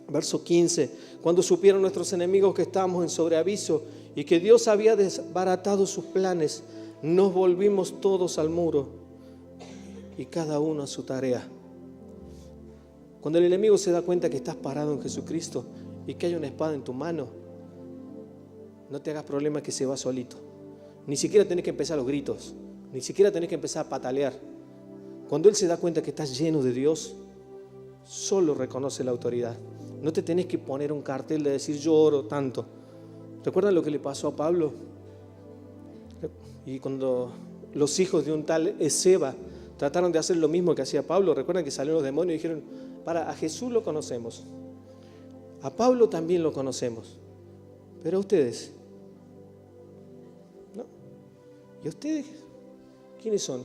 Verso 15, cuando supieron nuestros enemigos que estábamos en sobreaviso y que Dios había desbaratado sus planes, nos volvimos todos al muro y cada uno a su tarea. Cuando el enemigo se da cuenta que estás parado en Jesucristo y que hay una espada en tu mano, no te hagas problema que se va solito. Ni siquiera tenés que empezar los gritos, ni siquiera tenés que empezar a patalear. Cuando Él se da cuenta que estás lleno de Dios, solo reconoce la autoridad. No te tenés que poner un cartel de decir yo oro tanto. ¿Recuerdan lo que le pasó a Pablo? Y cuando los hijos de un tal Esceva trataron de hacer lo mismo que hacía Pablo, recuerdan que salieron los demonios y dijeron, a Jesús lo conocemos, a Pablo también lo conocemos, pero a ustedes, ¿no? ¿Y a ustedes quiénes son?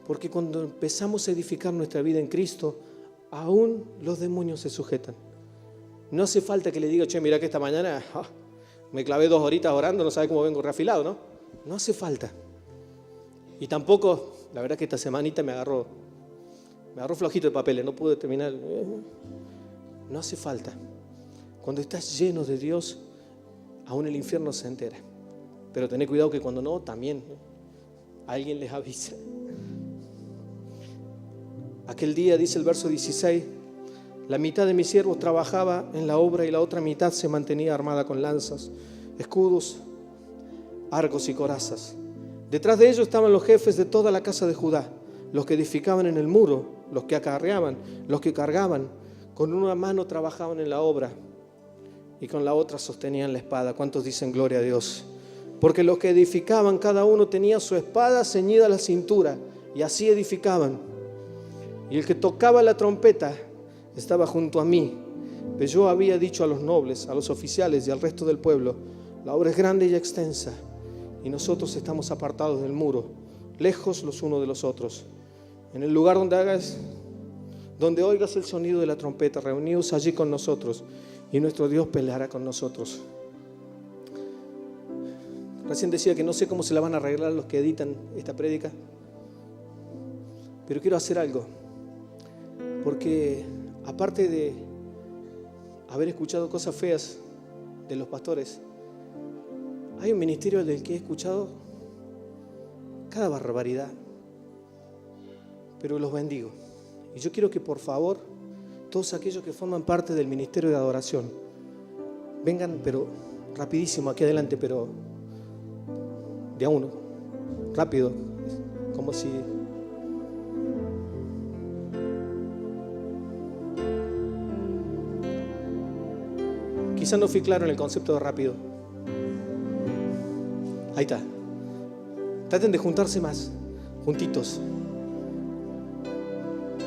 Porque cuando empezamos a edificar nuestra vida en Cristo, aún los demonios se sujetan. No hace falta que le diga, che, mira que esta mañana me clavé 2 horitas orando, no sabe cómo vengo reafilado, ¿no? No hace falta. Y tampoco, la verdad que esta semanita me agarró flojito de papeles, no pude terminar. No hace falta. Cuando estás lleno de Dios, aún el infierno se entera. Pero tened cuidado que cuando no, también alguien les avisa. Aquel día, dice el verso 16, la mitad de mis siervos trabajaba en la obra y la otra mitad se mantenía armada con lanzas, escudos, arcos y corazas. Detrás de ellos estaban los jefes de toda la casa de Judá, los que edificaban en el muro, los que acarreaban, los que cargaban. Con una mano trabajaban en la obra y con la otra sostenían la espada. ¿Cuántos dicen gloria a Dios? Porque los que edificaban, cada uno tenía su espada ceñida a la cintura y así edificaban. Y el que tocaba la trompeta estaba junto a mí. Pero yo había dicho a los nobles, a los oficiales y al resto del pueblo, la obra es grande y extensa, y nosotros estamos apartados del muro, lejos los unos de los otros. En el lugar donde oigas el sonido de la trompeta, reunidos allí con nosotros, y nuestro Dios peleará con nosotros. Recién decía que no sé cómo se la van a arreglar los que editan esta prédica, pero quiero hacer algo. Porque aparte de haber escuchado cosas feas de los pastores, hay un ministerio del que he escuchado cada barbaridad, pero los bendigo. Y yo quiero que por favor todos aquellos que forman parte del ministerio de adoración vengan, pero rapidísimo aquí adelante, pero de a uno, rápido, como si... Quizás no fui claro en el concepto de rápido. Ahí está. Traten de juntarse más, juntitos.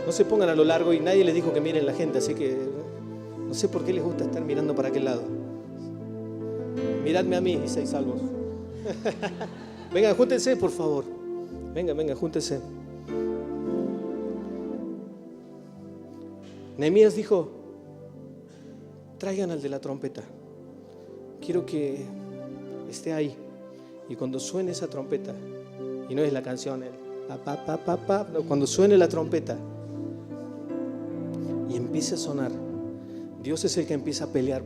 No se pongan a lo largo y nadie les dijo que miren la gente, así que no sé por qué les gusta estar mirando para aquel lado. Miradme a mí y seis salvos. Vengan, júntense, por favor. Vengan, júntense. Nehemías dijo, traigan al de la trompeta. Quiero que esté ahí. Y cuando suene esa trompeta, y no es la canción, no, cuando suene la trompeta y empiece a sonar, Dios es el que empieza a pelear.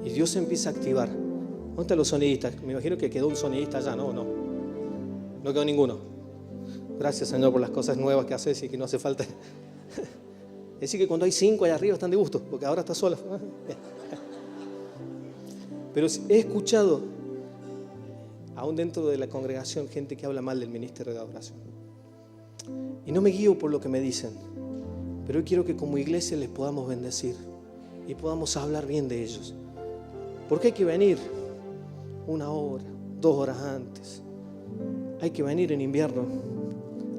Y Dios empieza a activar. ¿Dónde están los sonidistas? Me imagino que quedó un sonidista allá, ¿no? No quedó ninguno. Gracias, Señor, por las cosas nuevas que haces y que no hace falta. Es decir, que cuando hay 5 allá arriba están de gusto, porque ahora está sola. Pero he escuchado, aún dentro de la congregación, gente que habla mal del ministerio de adoración. Y no me guío por lo que me dicen, pero hoy quiero que como iglesia les podamos bendecir y podamos hablar bien de ellos. Porque hay que venir 1 hora, 2 horas antes. Hay que venir en invierno.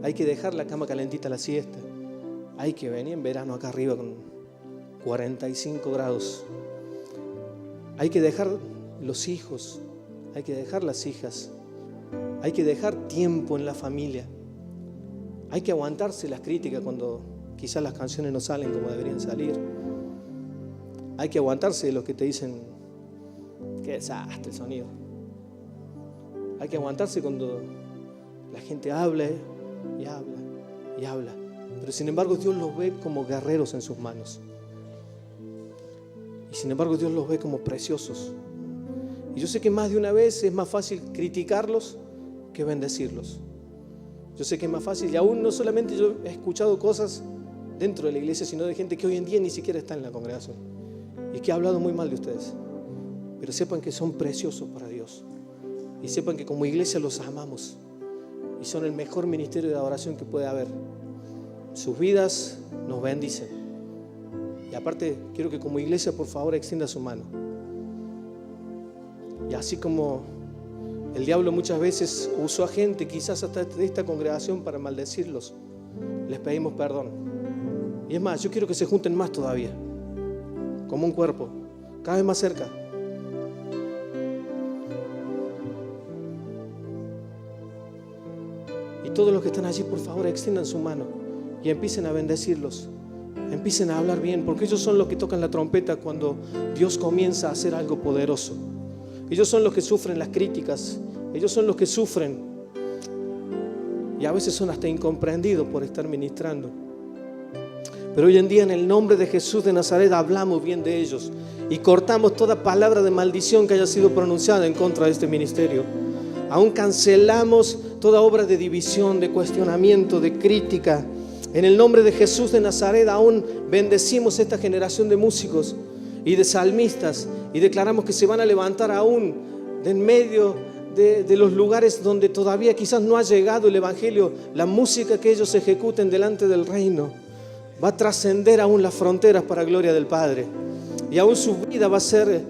Hay que dejar la cama calentita a la siesta. Hay que venir en verano acá arriba con 45 grados. Hay que dejar los hijos, hay que dejar las hijas, Hay que dejar tiempo en la familia. Hay que aguantarse las críticas cuando quizás las canciones no salen como deberían salir. Hay que aguantarse de los que te dicen qué desastre el sonido. Hay que aguantarse cuando la gente habla y habla y habla. Pero sin embargo Dios los ve como guerreros en sus manos. Y sin embargo Dios los ve como preciosos. Y yo sé que más de una vez es más fácil criticarlos que bendecirlos. Yo sé que es más fácil, y aún no solamente yo he escuchado cosas dentro de la iglesia, sino de gente que hoy en día ni siquiera está en la congregación y que ha hablado muy mal de ustedes. Pero sepan que son preciosos para Dios y sepan que como iglesia los amamos y son el mejor ministerio de adoración que puede haber. Sus vidas nos bendicen. Y aparte quiero que como iglesia por favor extienda su mano. Y así como el diablo muchas veces usó a gente, quizás hasta de esta congregación, para maldecirlos, les pedimos perdón. Y es más, yo quiero que se junten más todavía, como un cuerpo, cada vez más cerca. Y todos los que están allí, por favor, extiendan su mano y empiecen a bendecirlos. Empiecen a hablar bien, porque ellos son los que tocan la trompeta cuando Dios comienza a hacer algo poderoso. Ellos son los que sufren las críticas. Ellos son los que sufren. Y a veces son hasta incomprendidos por estar ministrando. Pero hoy en día, en el nombre de Jesús de Nazaret, hablamos bien de ellos y cortamos toda palabra de maldición que haya sido pronunciada en contra de este ministerio. Aún cancelamos toda obra de división, de cuestionamiento, de crítica. En el nombre de Jesús de Nazaret, aún bendecimos esta generación de músicos y de salmistas y declaramos que se van a levantar aún de en medio de los lugares donde todavía quizás no ha llegado el evangelio. La música que ellos ejecuten delante del reino va a trascender aún las fronteras para gloria del Padre, y aún su vida va a ser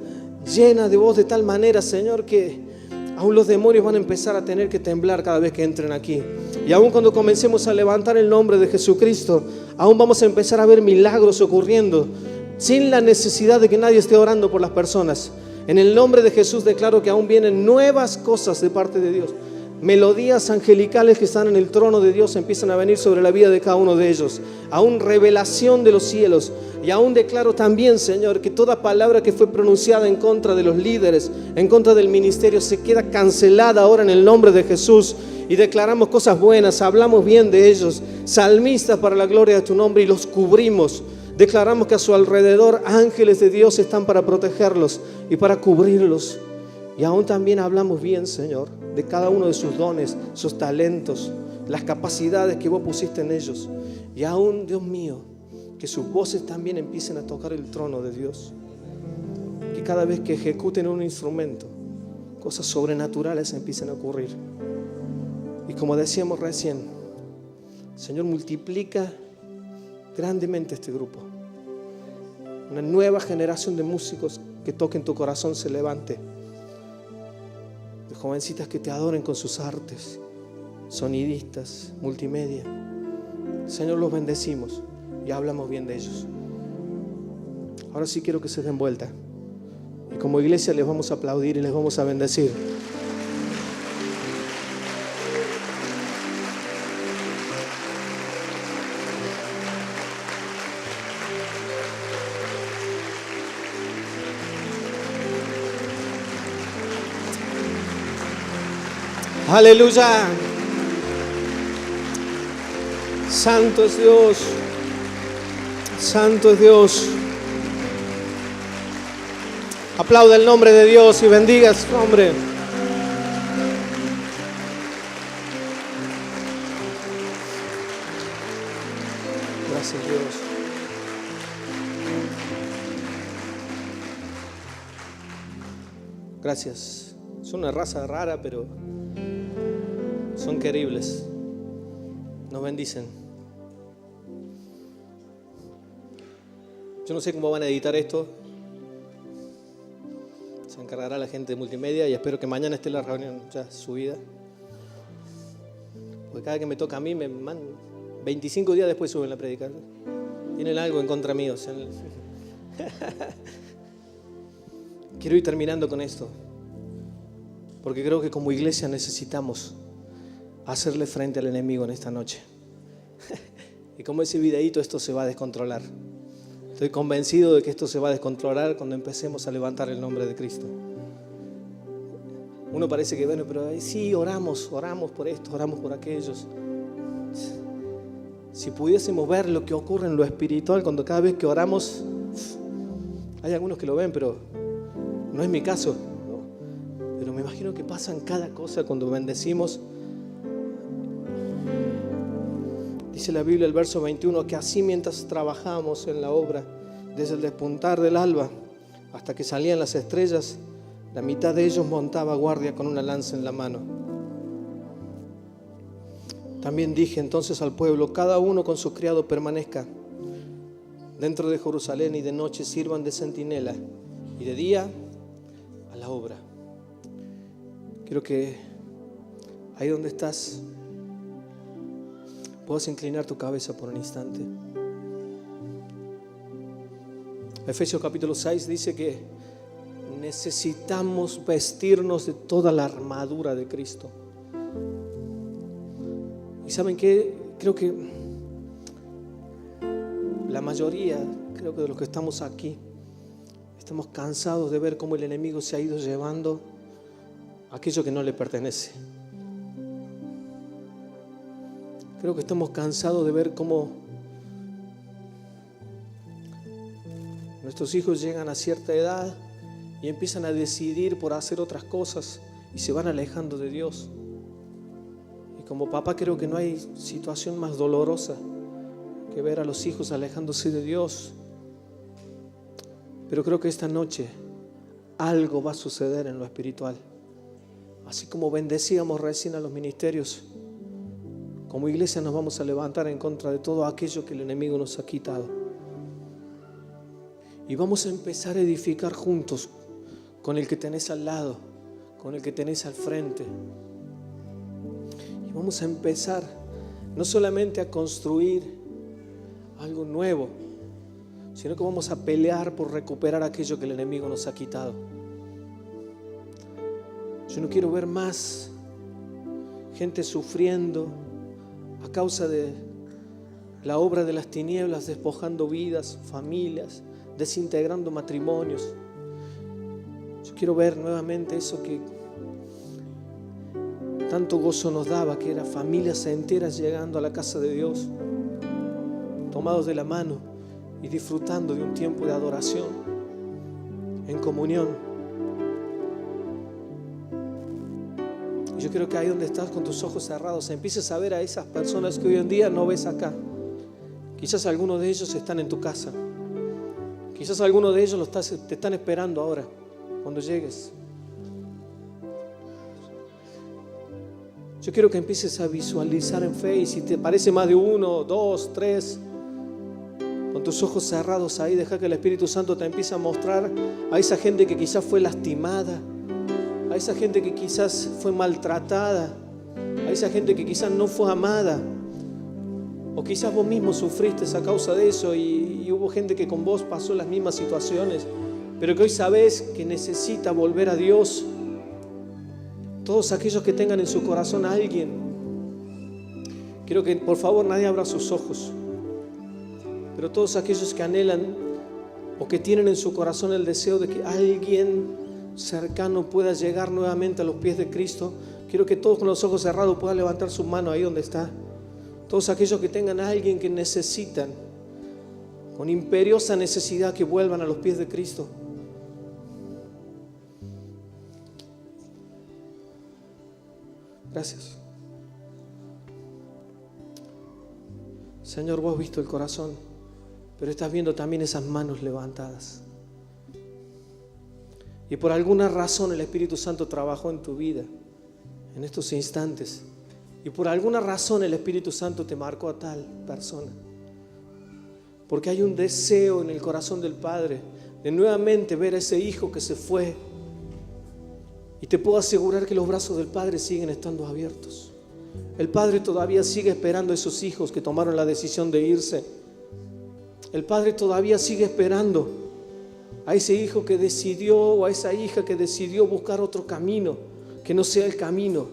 llena de voz de tal manera, Señor, que aún los demonios van a empezar a tener que temblar cada vez que entren aquí. Y aún cuando comencemos a levantar el nombre de Jesucristo, aún vamos a empezar a ver milagros ocurriendo sin la necesidad de que nadie esté orando por las personas. En el nombre de Jesús declaro que aún vienen nuevas cosas de parte de Dios. Melodías angelicales que están en el trono de Dios empiezan a venir sobre la vida de cada uno de ellos. Aún revelación de los cielos. Y aún declaro también, Señor, que toda palabra que fue pronunciada en contra de los líderes, en contra del ministerio, se queda cancelada ahora en el nombre de Jesús. Y declaramos cosas buenas, hablamos bien de ellos, salmistas para la gloria de tu nombre, y los cubrimos. Declaramos que a su alrededor ángeles de Dios están para protegerlos y para cubrirlos. Y aún también hablamos bien, Señor, de cada uno de sus dones, sus talentos, las capacidades que vos pusiste en ellos. Y aún, Dios mío, que sus voces también empiecen a tocar el trono de Dios. Que cada vez que ejecuten un instrumento, cosas sobrenaturales empiecen a ocurrir. Y como decíamos recién, Señor, multiplica grandemente este grupo. Una nueva generación de músicos que toquen tu corazón se levante. De jovencitas que te adoren con sus artes, sonidistas, multimedia. Señor, los bendecimos y hablamos bien de ellos. Ahora sí quiero que se den vuelta. Y como iglesia les vamos a aplaudir y les vamos a bendecir. Aleluya. Santo es Dios. Santo es Dios. Aplauda el nombre de Dios y bendiga su nombre. Gracias, Dios. Gracias. Son una raza rara, pero son queribles. Nos bendicen. Yo no sé cómo van a editar esto. Se encargará la gente de multimedia y espero que mañana esté la reunión ya subida. Porque cada que me toca a mí, 25 días después suben la predicación. Tienen algo en contra mío. Quiero ir terminando con esto. Porque creo que como iglesia necesitamos a hacerle frente al enemigo en esta noche. Y como ese videíto, esto se va a descontrolar. Estoy convencido de que esto se va a descontrolar cuando empecemos a levantar el nombre de Cristo. Uno parece que, bueno, pero sí, oramos por esto, oramos por aquellos. Si pudiésemos ver lo que ocurre en lo espiritual cuando cada vez que oramos, hay algunos que lo ven, pero no es mi caso, ¿no? Pero me imagino que pasan cada cosa cuando bendecimos. Dice la Biblia, el verso 21, que así mientras trabajamos en la obra, desde el despuntar del alba hasta que salían las estrellas, la mitad de ellos montaba guardia con una lanza en la mano. También dije entonces al pueblo, cada uno con su criado permanezca dentro de Jerusalén, y de noche sirvan de centinela, y de día a la obra. Quiero que ahí donde estás puedas inclinar tu cabeza por un instante. Efesios capítulo 6 dice que necesitamos vestirnos de toda la armadura de Cristo. ¿Y saben qué? Creo que la mayoría, creo que de los que estamos aquí, estamos cansados de ver cómo el enemigo se ha ido llevando aquello que no le pertenece. Creo que estamos cansados de ver cómo nuestros hijos llegan a cierta edad y empiezan a decidir por hacer otras cosas y se van alejando de Dios. Y como papá creo que no hay situación más dolorosa que ver a los hijos alejándose de Dios. Pero creo que esta noche algo va a suceder en lo espiritual. Así como bendecíamos recién a los ministerios, como iglesia nos vamos a levantar en contra de todo aquello que el enemigo nos ha quitado. Y vamos a empezar a edificar juntos con el que tenés al lado, con el que tenés al frente. Y vamos a empezar no solamente a construir algo nuevo, sino que vamos a pelear por recuperar aquello que el enemigo nos ha quitado. Yo no quiero ver más gente sufriendo a causa de la obra de las tinieblas, despojando vidas, familias, desintegrando matrimonios. Yo quiero ver nuevamente eso que tanto gozo nos daba, que era familias enteras llegando a la casa de Dios, tomados de la mano y disfrutando de un tiempo de adoración, en comunión. Y yo creo que ahí donde estás con tus ojos cerrados, empieces a ver a esas personas que hoy en día no ves acá. Quizás algunos de ellos están en tu casa. Quizás algunos de ellos te están esperando ahora, cuando llegues. Yo quiero que empieces a visualizar en fe, y si te parece más de uno, dos, tres, con tus ojos cerrados ahí, deja que el Espíritu Santo te empiece a mostrar a esa gente que quizás fue lastimada, a esa gente que quizás fue maltratada, a esa gente que quizás no fue amada, o quizás vos mismo sufriste a causa de eso y hubo gente que con vos pasó las mismas situaciones, pero que hoy sabés que necesita volver a Dios. Todos aquellos que tengan en su corazón a alguien, quiero que por favor nadie abra sus ojos, pero todos aquellos que anhelan o que tienen en su corazón el deseo de que alguien cercano pueda llegar nuevamente a los pies de Cristo, quiero que todos con los ojos cerrados puedan levantar su mano ahí donde está. Todos aquellos que tengan a alguien que necesitan, con imperiosa necesidad, que vuelvan a los pies de Cristo. Gracias. Señor, vos has visto el corazón, pero estás viendo también esas manos levantadas. Y por alguna razón el Espíritu Santo trabajó en tu vida en estos instantes. Y por alguna razón el Espíritu Santo te marcó a tal persona. Porque hay un deseo en el corazón del Padre de nuevamente ver a ese hijo que se fue. Y te puedo asegurar que los brazos del Padre siguen estando abiertos. El Padre todavía sigue esperando a esos hijos que tomaron la decisión de irse. El Padre todavía sigue esperando a ese hijo que decidió, o a esa hija que decidió buscar otro camino que no sea el camino.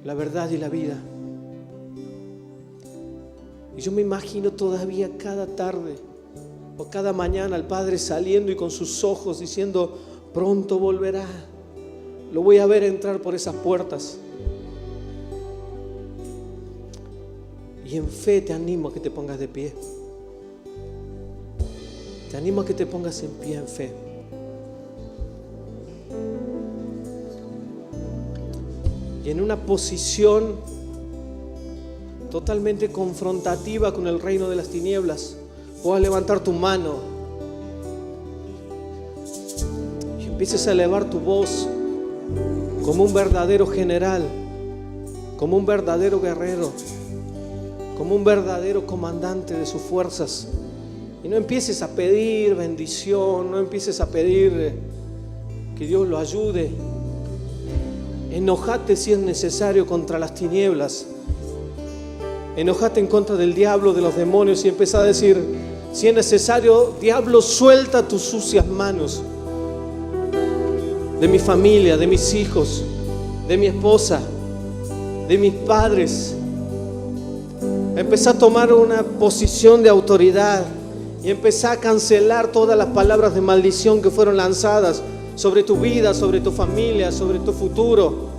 la verdad y la vida. Y yo me imagino todavía cada tarde o cada mañana al Padre saliendo y con sus ojos diciendo: pronto volverá, lo voy a ver entrar por esas puertas. Y en fe te animo a que te pongas de pie. Te animo a que te pongas en pie en fe. Y en una posición totalmente confrontativa con el reino de las tinieblas, puedas levantar tu mano y empieces a elevar tu voz como un verdadero general, como un verdadero guerrero, como un verdadero comandante de sus fuerzas. Y no empieces a pedir bendición, no empieces a pedir que Dios lo ayude. Enojate si es necesario contra las tinieblas. Enojate en contra del diablo, de los demonios, y empezá a decir: si es necesario, diablo, suelta tus sucias manos de mi familia, de mis hijos, de mi esposa, de mis padres. Empezá a tomar una posición de autoridad y empezá a cancelar todas las palabras de maldición que fueron lanzadas sobre tu vida, sobre tu familia, sobre tu futuro.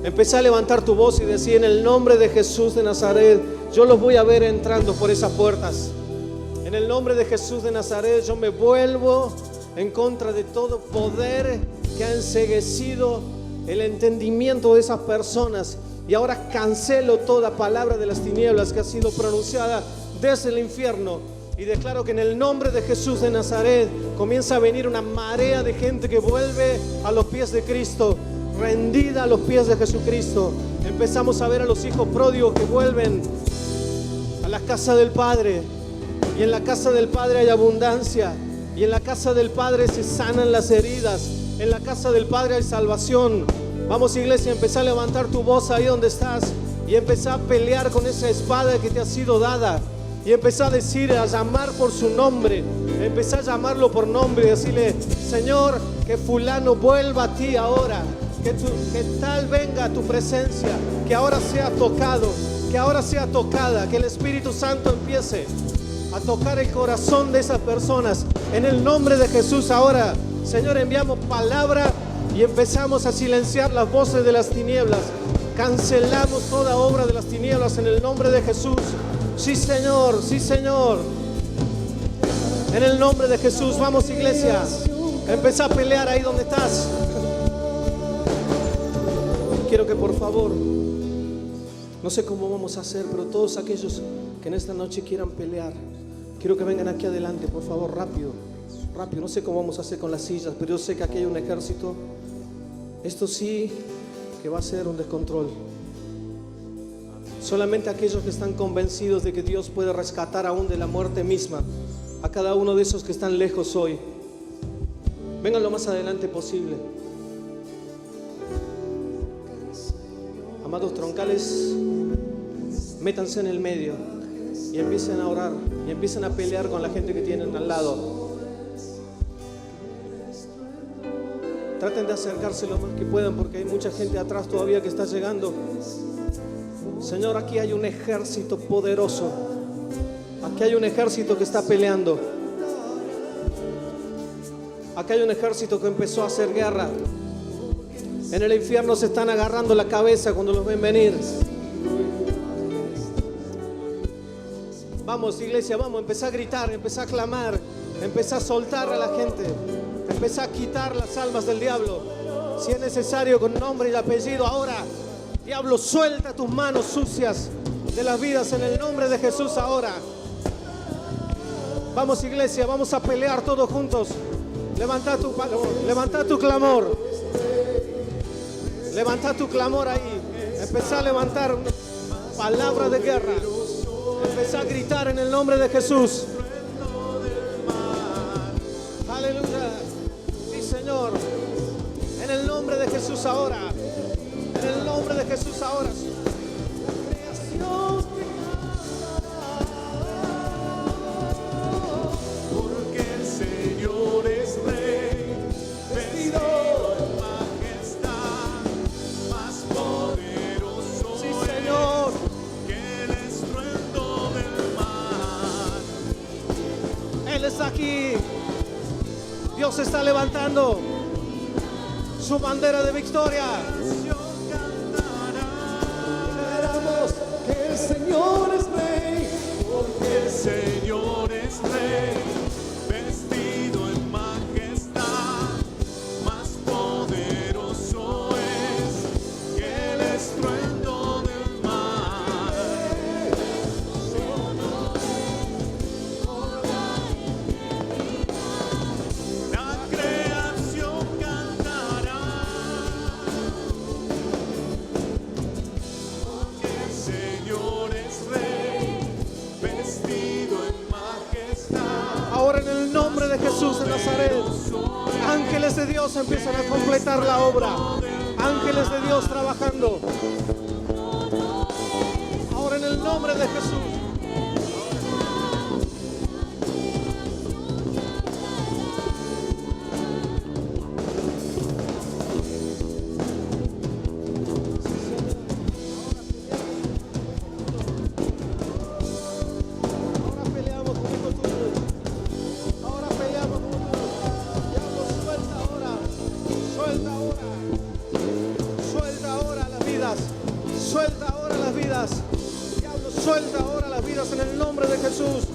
Empezá a levantar tu voz y decir: en el nombre de Jesús de Nazaret, yo los voy a ver entrando por esas puertas. En el nombre de Jesús de Nazaret, yo me vuelvo en contra de todo poder que ha enceguecido el entendimiento de esas personas. Y ahora cancelo toda palabra de las tinieblas que ha sido pronunciada desde el infierno. Y declaro que en el nombre de Jesús de Nazaret comienza a venir una marea de gente que vuelve a los pies de Cristo, rendida a los pies de Jesucristo. Empezamos a ver a los hijos pródigos que vuelven a la casa del Padre. Y en la casa del Padre hay abundancia. Y en la casa del Padre se sanan las heridas. En la casa del Padre hay salvación. Vamos, iglesia, empezá a levantar tu voz ahí donde estás y empezá a pelear con esa espada que te ha sido dada. Y empezá a decir, a llamar por su nombre. Empezá a llamarlo por nombre y decirle: Señor, que fulano vuelva a ti ahora. Que tal venga a tu presencia. Que ahora sea tocado. Que ahora sea tocada. Que el Espíritu Santo empiece a tocar el corazón de esas personas. En el nombre de Jesús ahora, Señor, enviamos palabra y empezamos a silenciar las voces de las tinieblas. Cancelamos toda obra de las tinieblas en el nombre de Jesús. Sí, Señor, sí, Señor. En el nombre de Jesús, vamos, iglesia. Empezá a pelear ahí donde estás. Quiero que por favor, no sé cómo vamos a hacer, pero todos aquellos que en esta noche quieran pelear, quiero que vengan aquí adelante, por favor, rápido, rápido. No sé cómo vamos a hacer con las sillas, pero yo sé que aquí hay un ejército. Esto sí que va a ser un descontrol. Solamente aquellos que están convencidos de que Dios puede rescatar aún de la muerte misma a cada uno de esos que están lejos hoy, vengan lo más adelante posible. Amados troncales, métanse en el medio y empiecen a orar y empiecen a pelear con la gente que tienen al lado. Traten de acercarse lo más que puedan, porque hay mucha gente atrás todavía que está llegando. Señor, aquí hay un ejército poderoso. Aquí hay un ejército que está peleando. Aquí hay un ejército que empezó a hacer guerra. En el infierno se están agarrando la cabeza cuando los ven venir. Vamos, iglesia, vamos, empezá a gritar, empezá a clamar, empezá a soltar a la gente, empezá a quitar las almas del diablo. Si es necesario, con nombre y apellido, ahora. Diablo, suelta tus manos sucias de las vidas en el nombre de Jesús ahora. Vamos, iglesia, vamos a pelear todos juntos. Levanta tu clamor. Levanta tu clamor ahí. Empezá a levantar palabras de guerra. Empezá a gritar en el nombre de Jesús. Aleluya. Sí, Señor. En el nombre de Jesús ahora. En el nombre de Jesús ahora. Creación. Porque el Señor es Rey, vestido en majestad, más poderoso está aquí. Dios está levantando su bandera de victoria. Declaramos que el Señor es Rey, porque el Señor es Rey, vestido en majestad, más poderoso es que el estruendo del mar. La creación cantará, porque el Señor es Rey, vestido en majestad. Ahora en el nombre de Jesús de Nazaret, ángeles de Dios empiezan a completar la obra. Ángeles de Dios trabajando. Ahora en el nombre de Jesús. Ahora peleamos como tú. Ahora peleamos como tú. Diablo, suelta ahora. Suelta ahora. Suelta ahora las vidas. Suelta ahora las vidas. Diablo, suelta ahora las vidas en el nombre de Jesús.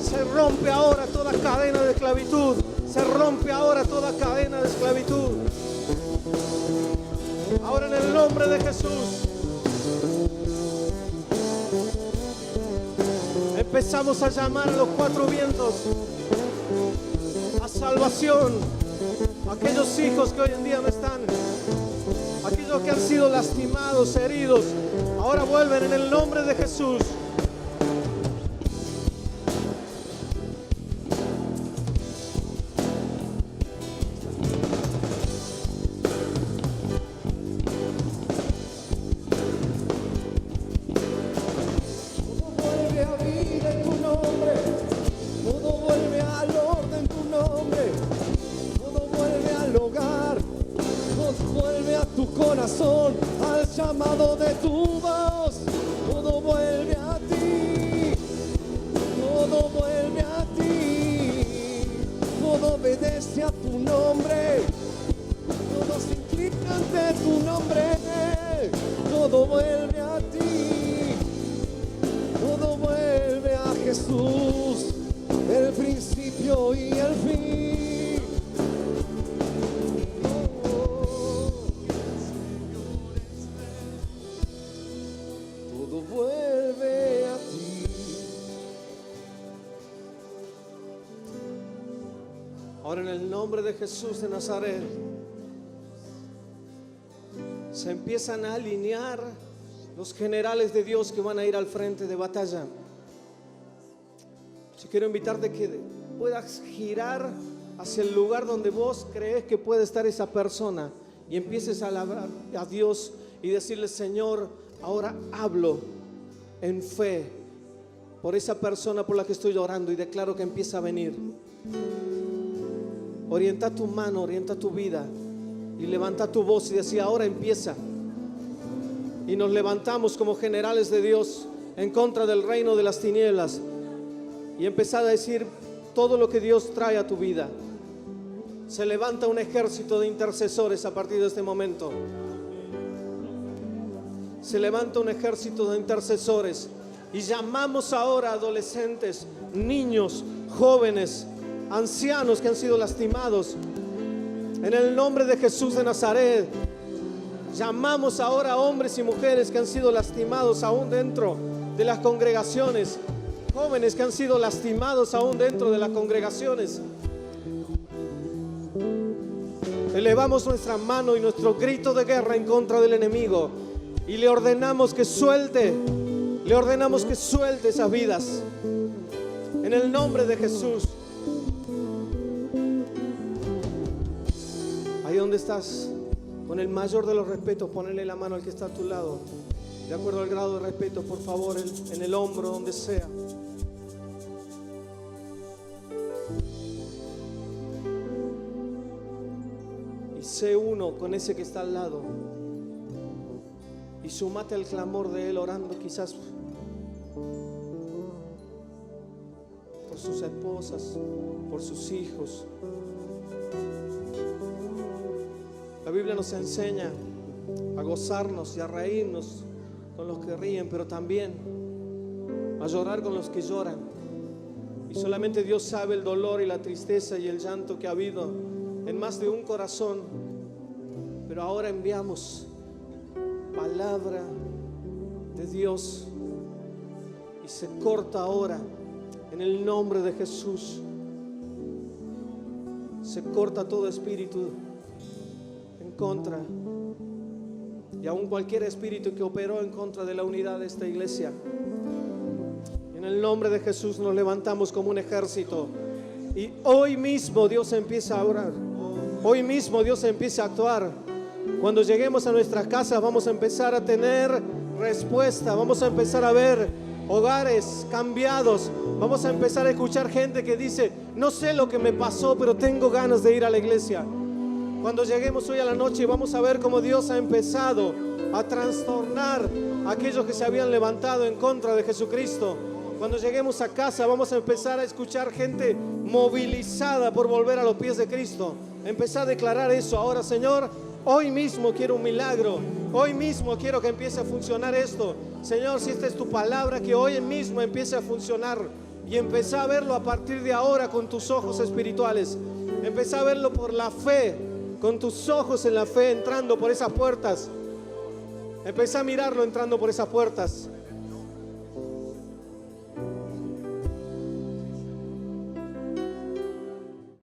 Se rompe ahora toda cadena de esclavitud. Se rompe ahora toda cadena de esclavitud. Ahora en el nombre de Jesús. Empezamos a llamar a los cuatro vientos a salvación. Aquellos hijos que hoy en día no están, aquellos que han sido lastimados, heridos, ahora vuelven en el nombre de Jesús. Todo vuelve a vida en tu nombre, todo vuelve al orden en tu nombre, todo vuelve al hogar, todo vuelve a tu corazón, al llamado de tu voz, todo vuelve a ti, todo vuelve a ti, todo obedece a tu nombre, todo se inclina ante tu nombre, todo vuelve a ti. Todo vuelve a Jesús, el principio y el fin. Todo vuelve a ti. Ahora en el nombre de Jesús de Nazaret se empiezan a alinear los generales de Dios que van a ir al frente de batalla. Yo quiero invitarte que puedas girar hacia el lugar donde vos crees que puede estar esa persona y empieces a alabar a Dios y decirle: Señor, ahora hablo en fe por esa persona por la que estoy orando y declaro que empieza a venir. Orienta tu mano, orienta tu vida y levanta tu voz y decía: ahora empieza. Y nos levantamos como generales de Dios en contra del reino de las tinieblas y empezar a decir todo lo que Dios trae a tu vida. Se levanta un ejército de intercesores a partir de este momento. Se levanta un ejército de intercesores y llamamos ahora a adolescentes, niños, jóvenes, ancianos que han sido lastimados. En el nombre de Jesús de Nazaret, llamamos ahora a hombres y mujeres que han sido lastimados aún dentro de las congregaciones, jóvenes que han sido lastimados aún dentro de las congregaciones. Elevamos nuestra mano y nuestro grito de guerra en contra del enemigo y le ordenamos que suelte esas vidas en el nombre de Jesús. Ahí donde estás, con el mayor de los respetos, ponle la mano al que está a tu lado, de acuerdo al grado de respeto, por favor, en el hombro, donde sea. Y sé uno con ese que está al lado y sumate al clamor de él orando quizás por sus esposas, por sus hijos. La Biblia nos enseña a gozarnos y a reírnos con los que ríen, pero también a llorar con los que lloran. Y solamente Dios sabe el dolor y la tristeza y el llanto que ha habido en más de un corazón. Pero ahora enviamos palabra de Dios y se corta ahora en el nombre de Jesús. Se corta todo espíritu en contra, y aún cualquier espíritu que operó en contra de la unidad de esta iglesia. En el nombre de Jesús nos levantamos como un ejército, y hoy mismo Dios empieza a orar. Hoy mismo Dios empieza a actuar. Cuando lleguemos a nuestras casas vamos a empezar a tener respuesta. Vamos a empezar a ver hogares cambiados. Vamos a empezar a escuchar gente que dice: no sé lo que me pasó, pero tengo ganas de ir a la iglesia. Cuando lleguemos hoy a la noche vamos a ver cómo Dios ha empezado a trastornar a aquellos que se habían levantado en contra de Jesucristo. Cuando lleguemos a casa vamos a empezar a escuchar gente movilizada por volver a los pies de Cristo. Empezar a declarar eso ahora: Señor, hoy mismo quiero un milagro. Hoy mismo quiero que empiece a funcionar esto. Señor, si esta es tu palabra, que hoy mismo empiece a funcionar. Y empezá a verlo a partir de ahora con tus ojos espirituales. Empezá a verlo por la fe, con tus ojos en la fe, entrando por esas puertas. Empezá a mirarlo entrando por esas puertas.